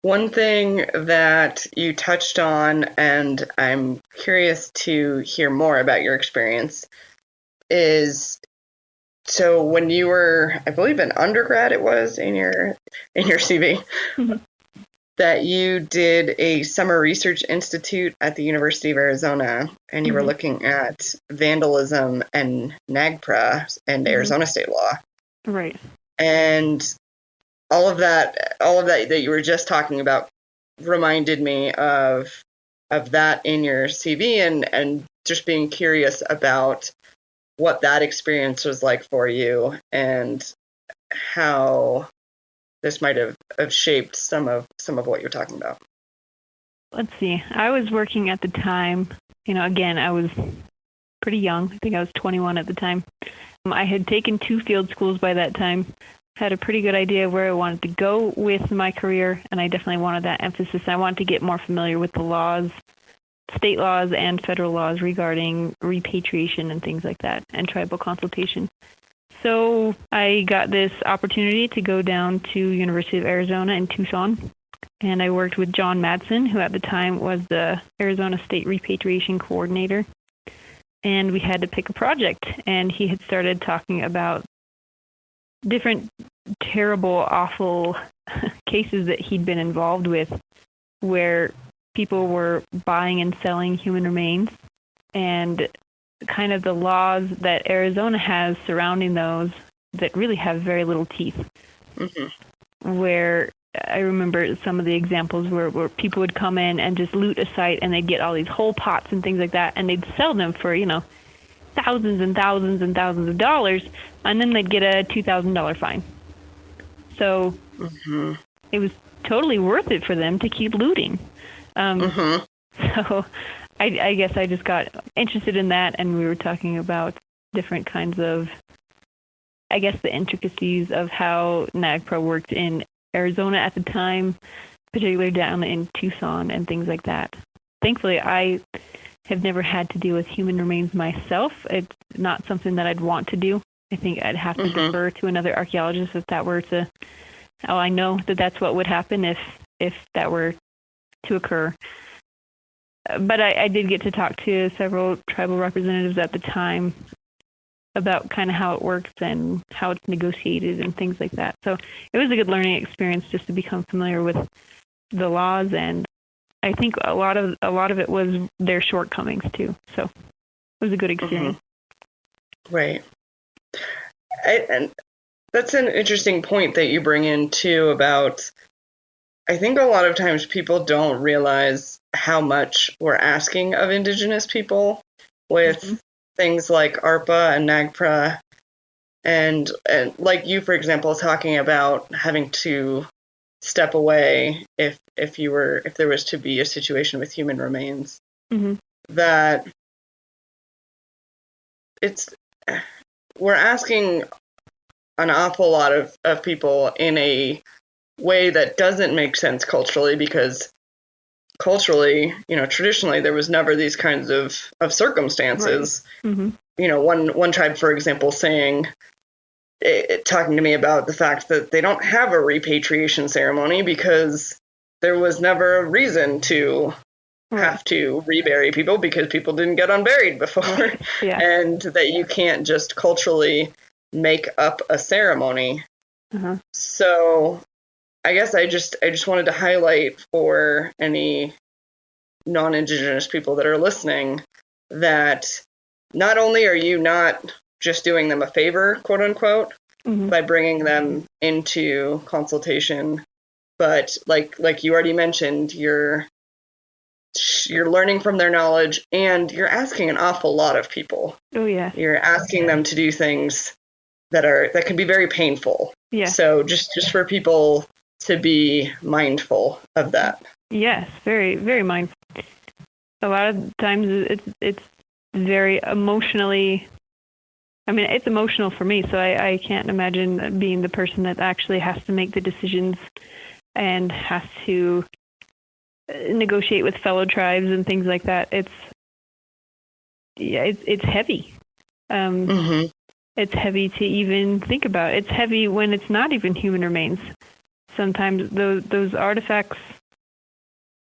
[SPEAKER 6] One thing that you touched on, and I'm curious to hear more about your experience, is so when you were, I believe, an undergrad, it was in your CV, that you did a summer research institute at the University of Arizona, and you were looking at vandalism and NAGPRA and Arizona state law.
[SPEAKER 4] Right.
[SPEAKER 6] And all of that you were just talking about reminded me of that in your CV, and just being curious about what that experience was like for you and how this might have shaped some of what you're talking about.
[SPEAKER 4] Let's see. I was working at the time, again, I was pretty young. I think I was 21 at the time. I had taken 2 field schools by that time, had a pretty good idea of where I wanted to go with my career, and I definitely wanted that emphasis. I wanted to get more familiar with the laws, state laws and federal laws regarding repatriation and things like that, and tribal consultation. So I got this opportunity to go down to University of Arizona in Tucson, and I worked with John Madsen, who at the time was the Arizona State Repatriation Coordinator, and we had to pick a project, and he had started talking about different terrible, awful cases that he'd been involved with where people were buying and selling human remains, and kind of the laws that Arizona has surrounding those that really have very little teeth. Where I remember some of the examples where people would come in and just loot a site, and they'd get all these whole pots and things like that, and they'd sell them for, thousands and thousands and thousands of dollars, and then they'd get a $2,000 fine. So it was totally worth it for them to keep looting. So I guess I just got interested in that, and we were talking about different kinds of, I guess, the intricacies of how NAGPRA worked in Arizona at the time, particularly down in Tucson and things like that. Thankfully, I have never had to deal with human remains myself. It's not something that I'd want to do. I think I'd have to defer to another archaeologist if that were to, I know that that's what would happen if that were to occur. But I did get to talk to several tribal representatives at the time about kind of how it works and how it's negotiated and things like that. So it was a good learning experience just to become familiar with the laws, and I think a lot of it was their shortcomings too. So it was a good experience.
[SPEAKER 6] Right. And that's an interesting point that you bring in too about, I think a lot of times people don't realize how much we're asking of indigenous people with things like ARPA and NAGPRA, and like you, for example, talking about having to step away if there was to be a situation with human remains, that we're asking an awful lot of people in a way that doesn't make sense culturally, because culturally, traditionally there was never these kinds of circumstances. One tribe, for example, talking to me about the fact that they don't have a repatriation ceremony because there was never a reason to have to rebury people because people didn't get unburied before. And that you can't just culturally make up a ceremony. So I guess I just wanted to highlight for any non-Indigenous people that are listening that not only are you not just doing them a favor, quote unquote, by bringing them into consultation, but like you already mentioned, you're learning from their knowledge, and you're asking an awful lot of people. You're asking them to do things that can be very painful. So just for people to be mindful of that.
[SPEAKER 4] Yes, very, very mindful. A lot of times it's very emotionally, it's emotional for me, so I can't imagine being the person that actually has to make the decisions and has to negotiate with fellow tribes and things like that. It's heavy. It's heavy to even think about. It's heavy when it's not even human remains. Sometimes those artifacts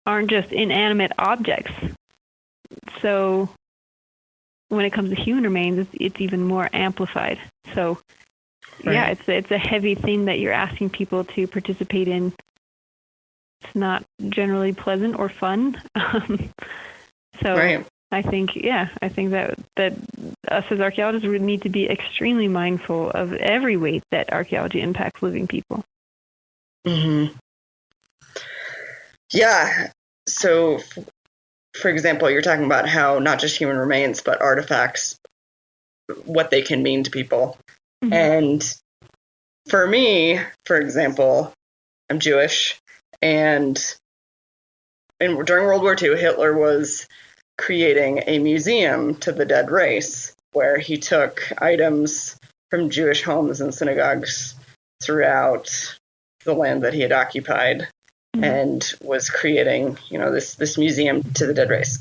[SPEAKER 4] aren't just inanimate objects. So when it comes to human remains, it's even more amplified. So it's a heavy thing that you're asking people to participate in. It's not generally pleasant or fun. I think that us as archaeologists would need to be extremely mindful of every way that archaeology impacts living people.
[SPEAKER 6] Yeah. So, for example, you're talking about how not just human remains, but artifacts, what they can mean to people. And for me, for example, I'm Jewish, and during World War II, Hitler was creating a museum to the dead race, where he took items from Jewish homes and synagogues throughout the land that he had occupied, and was creating, this museum to the dead race,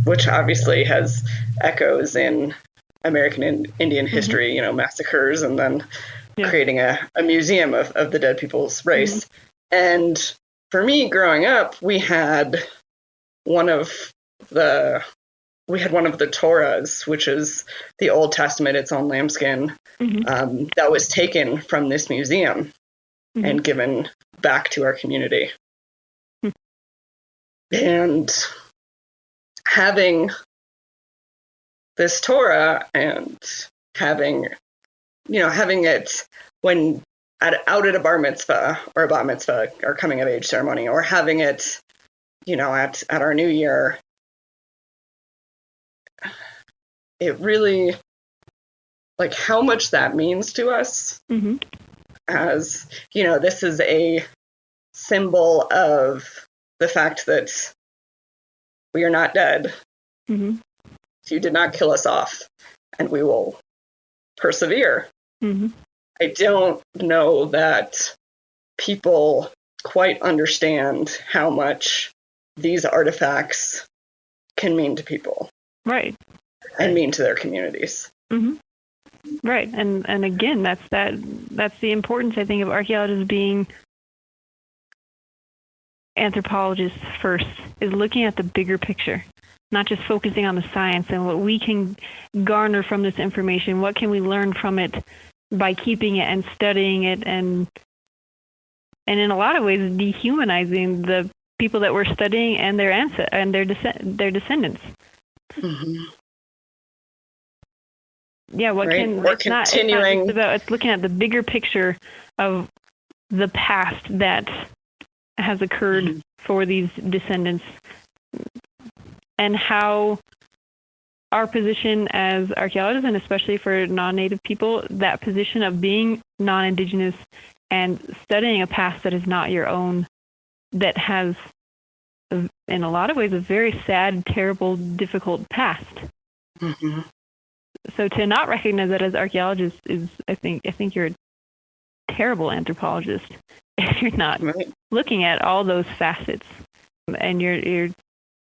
[SPEAKER 6] which obviously has echoes in American Indian history, massacres, and then creating a museum of the dead people's race. And for me, growing up, we had one of the Torahs, which is the Old Testament, its own lambskin, that was taken from this museum and given back to our community. And having this Torah and having it when out at a bar mitzvah or a bat mitzvah or coming of age ceremony, or having it, at our New Year, it really, how much that means to us. As, this is a symbol of the fact that we are not dead.
[SPEAKER 4] Mm-hmm.
[SPEAKER 6] You did not kill us off, and we will persevere.
[SPEAKER 4] Mm-hmm.
[SPEAKER 6] I don't know that people quite understand how much these artifacts can mean to people.
[SPEAKER 4] Right.
[SPEAKER 6] And mean to their communities.
[SPEAKER 4] Mm-hmm. Right. And again, that's the importance, I think, of archaeologists being anthropologists first, is looking at the bigger picture, not just focusing on the science and what we can garner from this information. What can we learn from it by keeping it and studying it, and in a lot of ways dehumanizing the people that we're studying and their descendants.
[SPEAKER 6] Mm-hmm.
[SPEAKER 4] Yeah, it's looking at the bigger picture of the past that has occurred for these descendants, and how our position as archaeologists, and especially for non-Native people, that position of being non-Indigenous and studying a past that is not your own, that has, in a lot of ways, a very sad, terrible, difficult past.
[SPEAKER 6] Mm-hmm.
[SPEAKER 4] So to not recognize that as archaeologists is, I think you're a terrible anthropologist if you're not looking at all those facets, and you're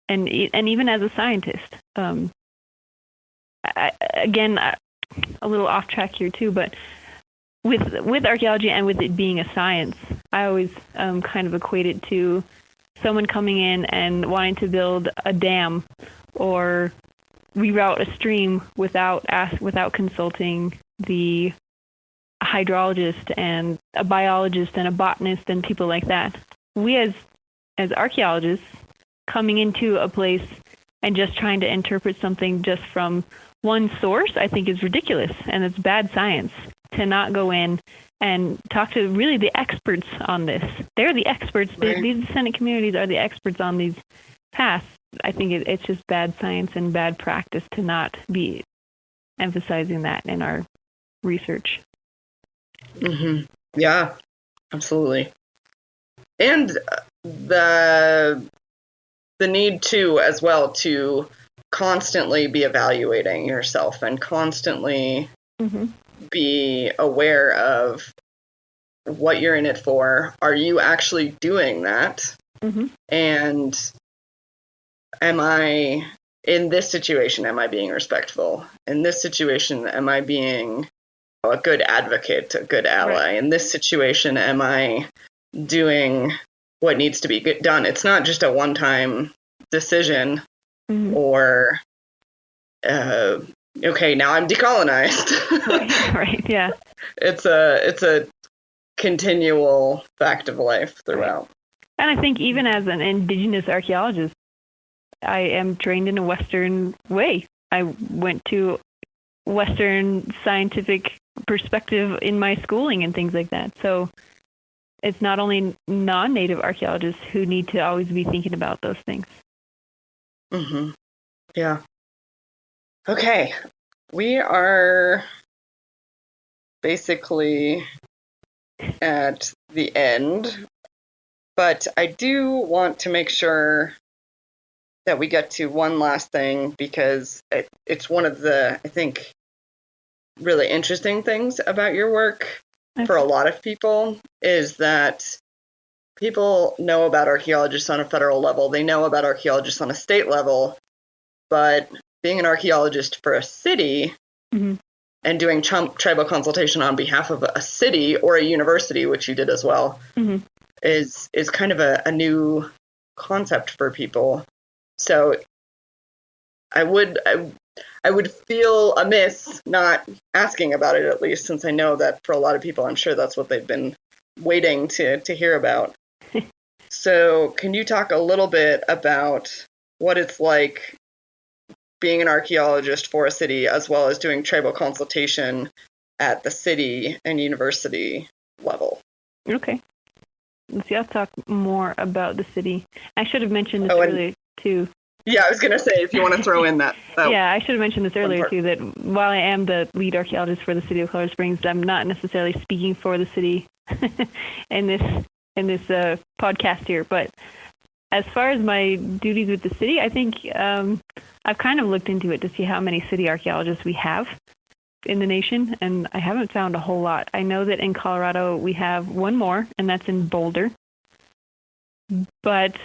[SPEAKER 4] and even as a scientist. Again, a little off track here too, but with archaeology and with it being a science, I always kind of equate it to someone coming in and wanting to build a dam or reroute a stream without consulting the hydrologist and a biologist and a botanist and people like that. We as archaeologists coming into a place and just trying to interpret something just from one source, I think, is ridiculous, and it's bad science. To not go in and talk to really the experts on this. They're the experts.
[SPEAKER 6] Right.
[SPEAKER 4] These descendant communities are the experts on these paths. I think it's just bad science and bad practice to not be emphasizing that in our research.
[SPEAKER 6] Mm-hmm. Yeah, absolutely. And the need to, as well, to constantly be evaluating yourself and constantly be aware of what you're in it for. Are you actually doing that?
[SPEAKER 4] Mm-hmm.
[SPEAKER 6] And am I, in this situation, am I being respectful? In this situation, am I being a good advocate, a good ally? Right. In this situation, am I doing what needs to be done? It's not just a one-time decision or, okay, now I'm decolonized.
[SPEAKER 4] Right, yeah.
[SPEAKER 6] It's a continual fact of life throughout.
[SPEAKER 4] Right. And I think even as an indigenous archaeologist, I am trained in a Western way. I went to Western scientific perspective in my schooling and things like that. So it's not only non-Native archaeologists who need to always be thinking about those things.
[SPEAKER 6] Mm-hmm. Yeah. Okay. We are basically at the end, but I do want to make sure that we get to one last thing, because it's one of the, I think, really interesting things about your work for a lot of people is that people know about archaeologists on a federal level. They know about archaeologists on a state level, but being an archaeologist for a city and doing tribal consultation on behalf of a city or a university, which you did as well, is kind of a new concept for people. So I would feel amiss not asking about it, at least, since I know that for a lot of people, I'm sure that's what they've been waiting to hear about. So can you talk a little bit about what it's like being an archaeologist for a city, as well as doing tribal consultation at the city and university level?
[SPEAKER 4] Okay. Let's see, I'll talk more about the city. I should have mentioned this earlier, too.
[SPEAKER 6] Yeah, I was going to say, if you want to throw in that.
[SPEAKER 4] Yeah, I should have mentioned this earlier, too, that while I am the lead archaeologist for the city of Colorado Springs, I'm not necessarily speaking for the city in this podcast here. But as far as my duties with the city, I think I've kind of looked into it to see how many city archaeologists we have in the nation, and I haven't found a whole lot. I know that in Colorado we have one more, and that's in Boulder. But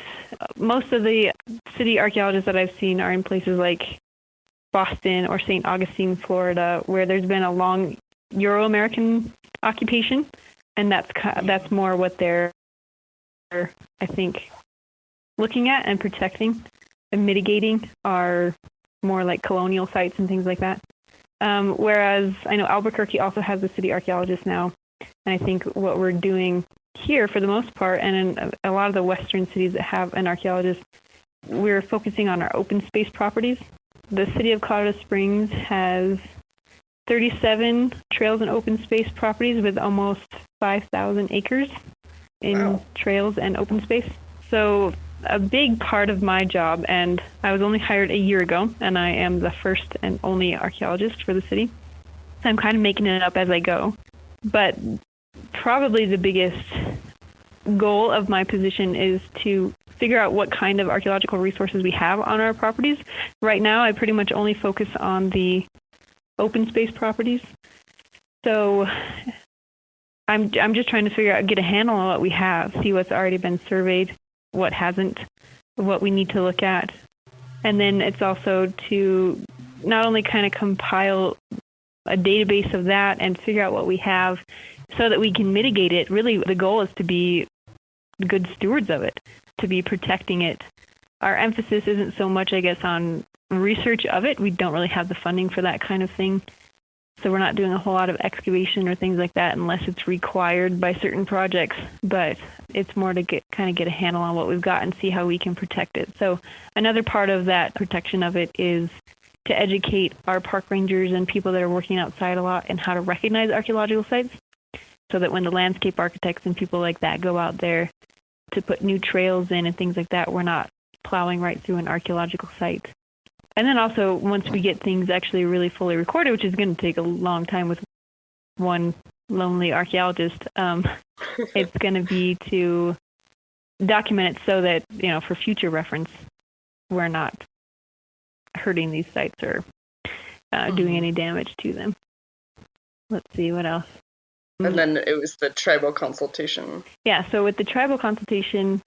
[SPEAKER 4] most of the city archaeologists that I've seen are in places like Boston or St. Augustine, Florida, where there's been a long Euro-American occupation, and that's more what they're, I think, looking at and protecting and mitigating are more like colonial sites and things like that. Whereas I know Albuquerque also has a city archaeologist now, and I think what we're doing here, for the most part, and in a lot of the Western cities that have an archaeologist, we're focusing on our open space properties. The city of Colorado Springs has 37 trails and open space properties with almost 5,000 acres in trails and open space. So a big part of my job, and I was only hired a year ago, and I am the first and only archaeologist for the city. So I'm kind of making it up as I go. But probably the biggest goal of my position is to figure out what kind of archaeological resources we have on our properties. Right now, I pretty much only focus on the open space properties. So I'm just trying to figure out, get a handle on what we have, see what's already been surveyed, what hasn't, what we need to look at. And then it's also to not only kind of compile a database of that and figure out what we have so that we can mitigate it. Really, the goal is to be good stewards of it, to be protecting it. Our emphasis isn't so much, I guess, on research of it. We don't really have the funding for that kind of thing. So we're not doing a whole lot of excavation or things like that unless it's required by certain projects. But it's more to get a handle on what we've got and see how we can protect it. So another part of that protection of it is to educate our park rangers and people that are working outside a lot in how to recognize archaeological sites, so that when the landscape architects and people like that go out there to put new trails in and things like that, we're not plowing right through an archaeological site. And then also, once we get things actually really fully recorded, which is going to take a long time with one lonely archaeologist, it's going to be to document it so that, for future reference, we're not hurting these sites or doing any damage to them. Let's see, what else?
[SPEAKER 6] And then it was the tribal consultation.
[SPEAKER 4] Yeah, so with the tribal consultation,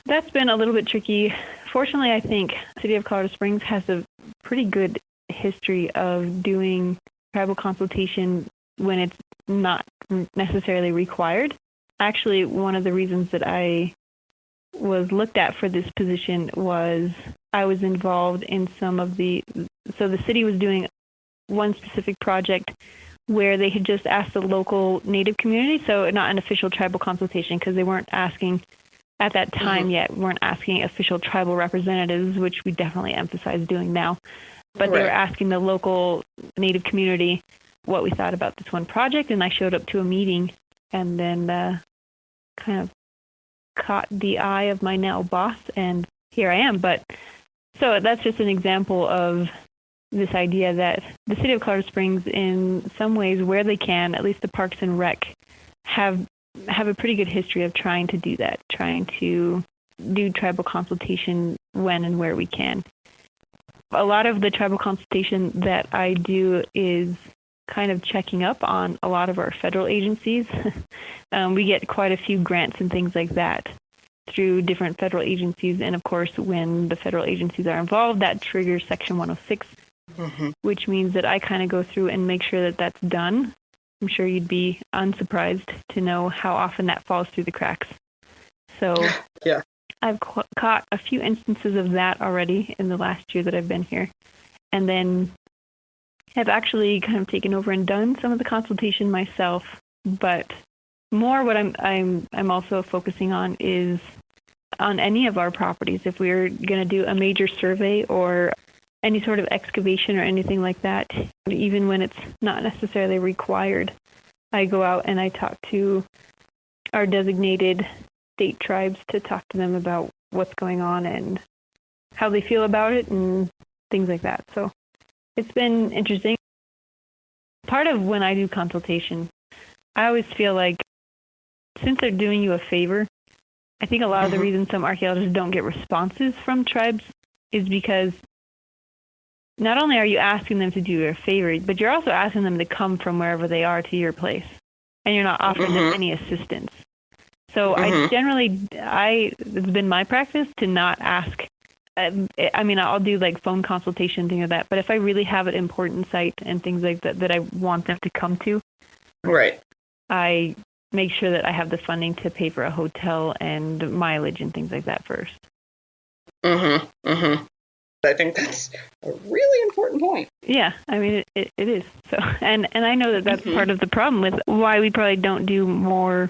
[SPEAKER 4] that's been a little bit tricky. Fortunately, I think the City of Colorado Springs has a pretty good history of doing tribal consultation when it's not necessarily required. Actually, one of the reasons that I was looked at for this position was I was involved in so the city was doing one specific project where they had just asked the local Native community, so not an official tribal consultation, because they weren't asking, at that time yet, weren't asking official tribal representatives, which we definitely emphasize doing now. But they were asking the local Native community what we thought about this one project, and I showed up to a meeting and then kind of caught the eye of my now boss, and here I am. But so that's just an example of this idea that the City of Colorado Springs, in some ways, where they can, at least the Parks and Rec, have a pretty good history of trying to do that, trying to do tribal consultation when and where we can. A lot of the tribal consultation that I do is kind of checking up on a lot of our federal agencies. We get quite a few grants and things like that through different federal agencies. And of course, when the federal agencies are involved, that triggers Section 106, which means that I kind of go through and make sure that that's done. I'm sure you'd be unsurprised to know how often that falls through the cracks. So
[SPEAKER 6] yeah,
[SPEAKER 4] I've caught a few instances of that already in the last year that I've been here. And then I've actually kind of taken over and done some of the consultation myself, but more what I'm also focusing on is on any of our properties. If we're going to do a major survey or any sort of excavation or anything like that, even when it's not necessarily required, I go out and I talk to our designated state tribes to talk to them about what's going on and how they feel about it and things like that. So it's been interesting. Part of when I do consultation, I always feel like since they're doing you a favor, I think a lot of the reason some archaeologists don't get responses from tribes is because not only are you asking them to do you a favor, but you're also asking them to come from wherever they are to your place, and you're not offering them any assistance. So it's been my practice to not ask. I mean, I'll do like phone consultation, things like that. But if I really have an important site and things like that I want them to come to,
[SPEAKER 6] right,
[SPEAKER 4] I make sure that I have the funding to pay for a hotel and mileage and things like that first.
[SPEAKER 6] I think that's a really important point.
[SPEAKER 4] Yeah, I mean, it is. So, and I know that that's part of the problem with why we probably don't do more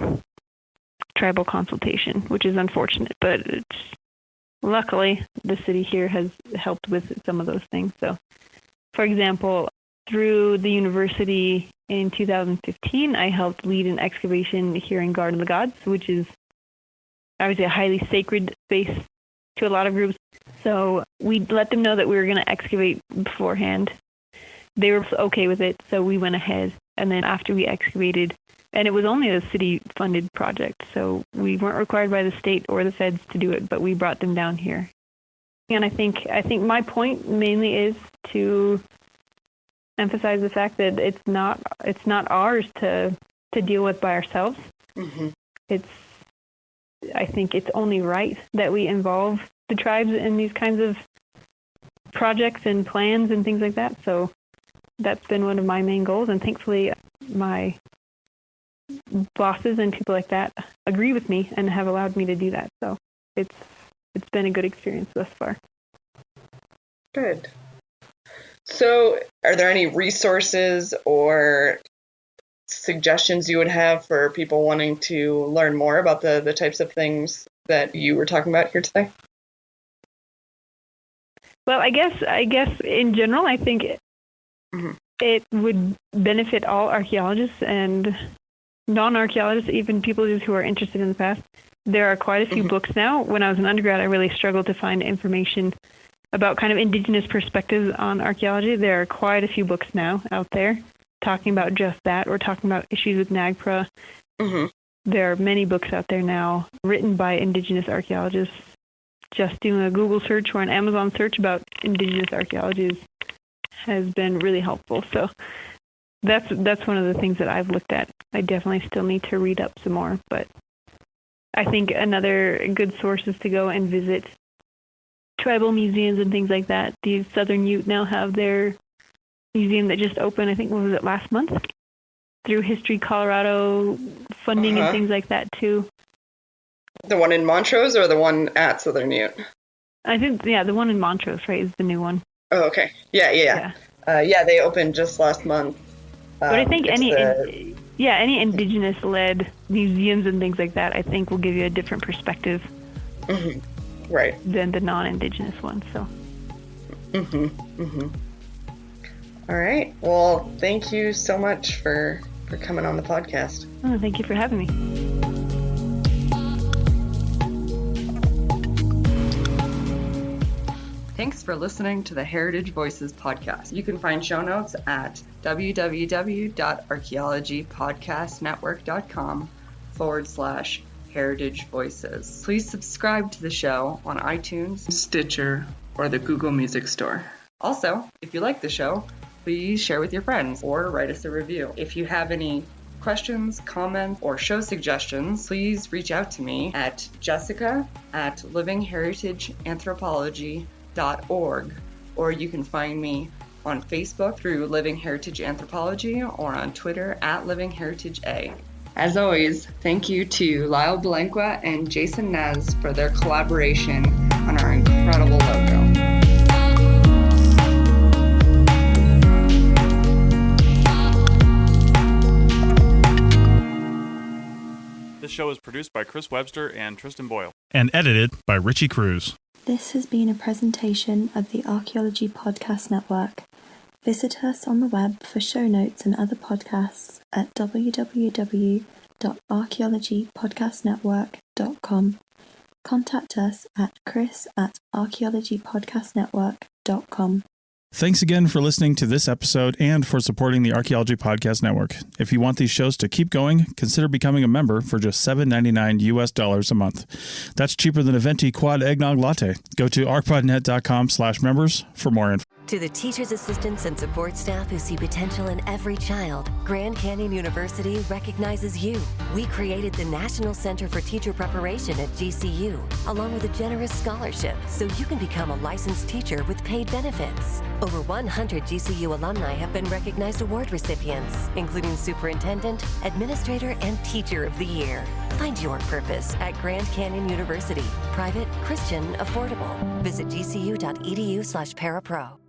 [SPEAKER 4] tribal consultation, which is unfortunate. But luckily, the city here has helped with some of those things. So, for example, through the university in 2015, I helped lead an excavation here in Garden of the Gods, which is obviously a highly sacred space to a lot of groups. So we let them know that we were going to excavate beforehand. They were okay with it, so we went ahead. And then after we excavated, and it was only a city-funded project, so we weren't required by the state or the feds to do it, but we brought them down here. And I think my point mainly is to emphasize the fact that it's not ours to deal with by ourselves. I think it's only right that we involve the tribes in these kinds of projects and plans and things like that. So that's been one of my main goals, and thankfully my bosses and people like that agree with me and have allowed me to do that. So it's been a good experience thus far.
[SPEAKER 6] Good. So are there any resources or suggestions you would have for people wanting to learn more about the types of things that you were talking about here today?
[SPEAKER 4] Well, I guess in general, I think it would benefit all archaeologists and non-archaeologists, even people who are interested in the past. There are quite a few books now. When I was an undergrad, I really struggled to find information about kind of indigenous perspectives on archaeology. There are quite a few books now out there talking about just that, or talking about issues with NAGPRA. There are many books out there now written by indigenous archaeologists. Just doing a Google search or an Amazon search about indigenous archaeology has been really helpful. So that's one of the things that I've looked at. I definitely still need to read up some more, but I think another good source is to go and visit tribal museums and things like that. The Southern Ute now have their museum that just opened, I think, what was it, last month? Through History Colorado funding and things like that too.
[SPEAKER 6] The one in Montrose or the one at Southern Ute?
[SPEAKER 4] I think, the one in Montrose, right, is the new one.
[SPEAKER 6] Oh, okay. Yeah. They opened just last month.
[SPEAKER 4] But I think any indigenous-led museums and things like that, I think, will give you a different perspective,
[SPEAKER 6] right,
[SPEAKER 4] than the non-indigenous ones. So.
[SPEAKER 6] All right. Well, thank you so much for coming on the podcast.
[SPEAKER 4] Oh, thank you for having me.
[SPEAKER 6] Thanks for listening to the Heritage Voices podcast. You can find show notes at www.archaeologypodcastnetwork.com/Heritage Voices. Please subscribe to the show on iTunes, Stitcher, or the Google Music Store. Also, if you like the show, please share with your friends or write us a review. If you have any questions, comments, or show suggestions, please reach out to me at jessica@livingheritageanthropology.org, or you can find me on Facebook through Living Heritage Anthropology or on Twitter @LivingHeritageA. As always, thank you to Lyle Belenqua and Jason Nez for their collaboration on our incredible logo.
[SPEAKER 5] This show is produced by Chris Webster and Tristan Boyle.
[SPEAKER 7] And edited by Richie Cruz.
[SPEAKER 1] This has been a presentation of the Archaeology Podcast Network. Visit us on the web for show notes and other podcasts at www.archaeologypodcastnetwork.com. Contact us at chris@archaeologypodcastnetwork.com.
[SPEAKER 7] Thanks again for listening to this episode and for supporting the Archaeology Podcast Network. If you want these shows to keep going, consider becoming a member for just $7.99 US a month. That's cheaper than a venti quad eggnog latte. Go to arcpodnet.com/members for more info.
[SPEAKER 8] To the teachers, assistants, and support staff who see potential in every child, Grand Canyon University recognizes you. We created the National Center for Teacher Preparation at GCU, along with a generous scholarship, so you can become a licensed teacher with paid benefits. Over 100 GCU alumni have been recognized award recipients, including Superintendent, Administrator, and Teacher of the Year. Find your purpose at Grand Canyon University. Private, Christian, affordable. Visit gcu.edu/parapro.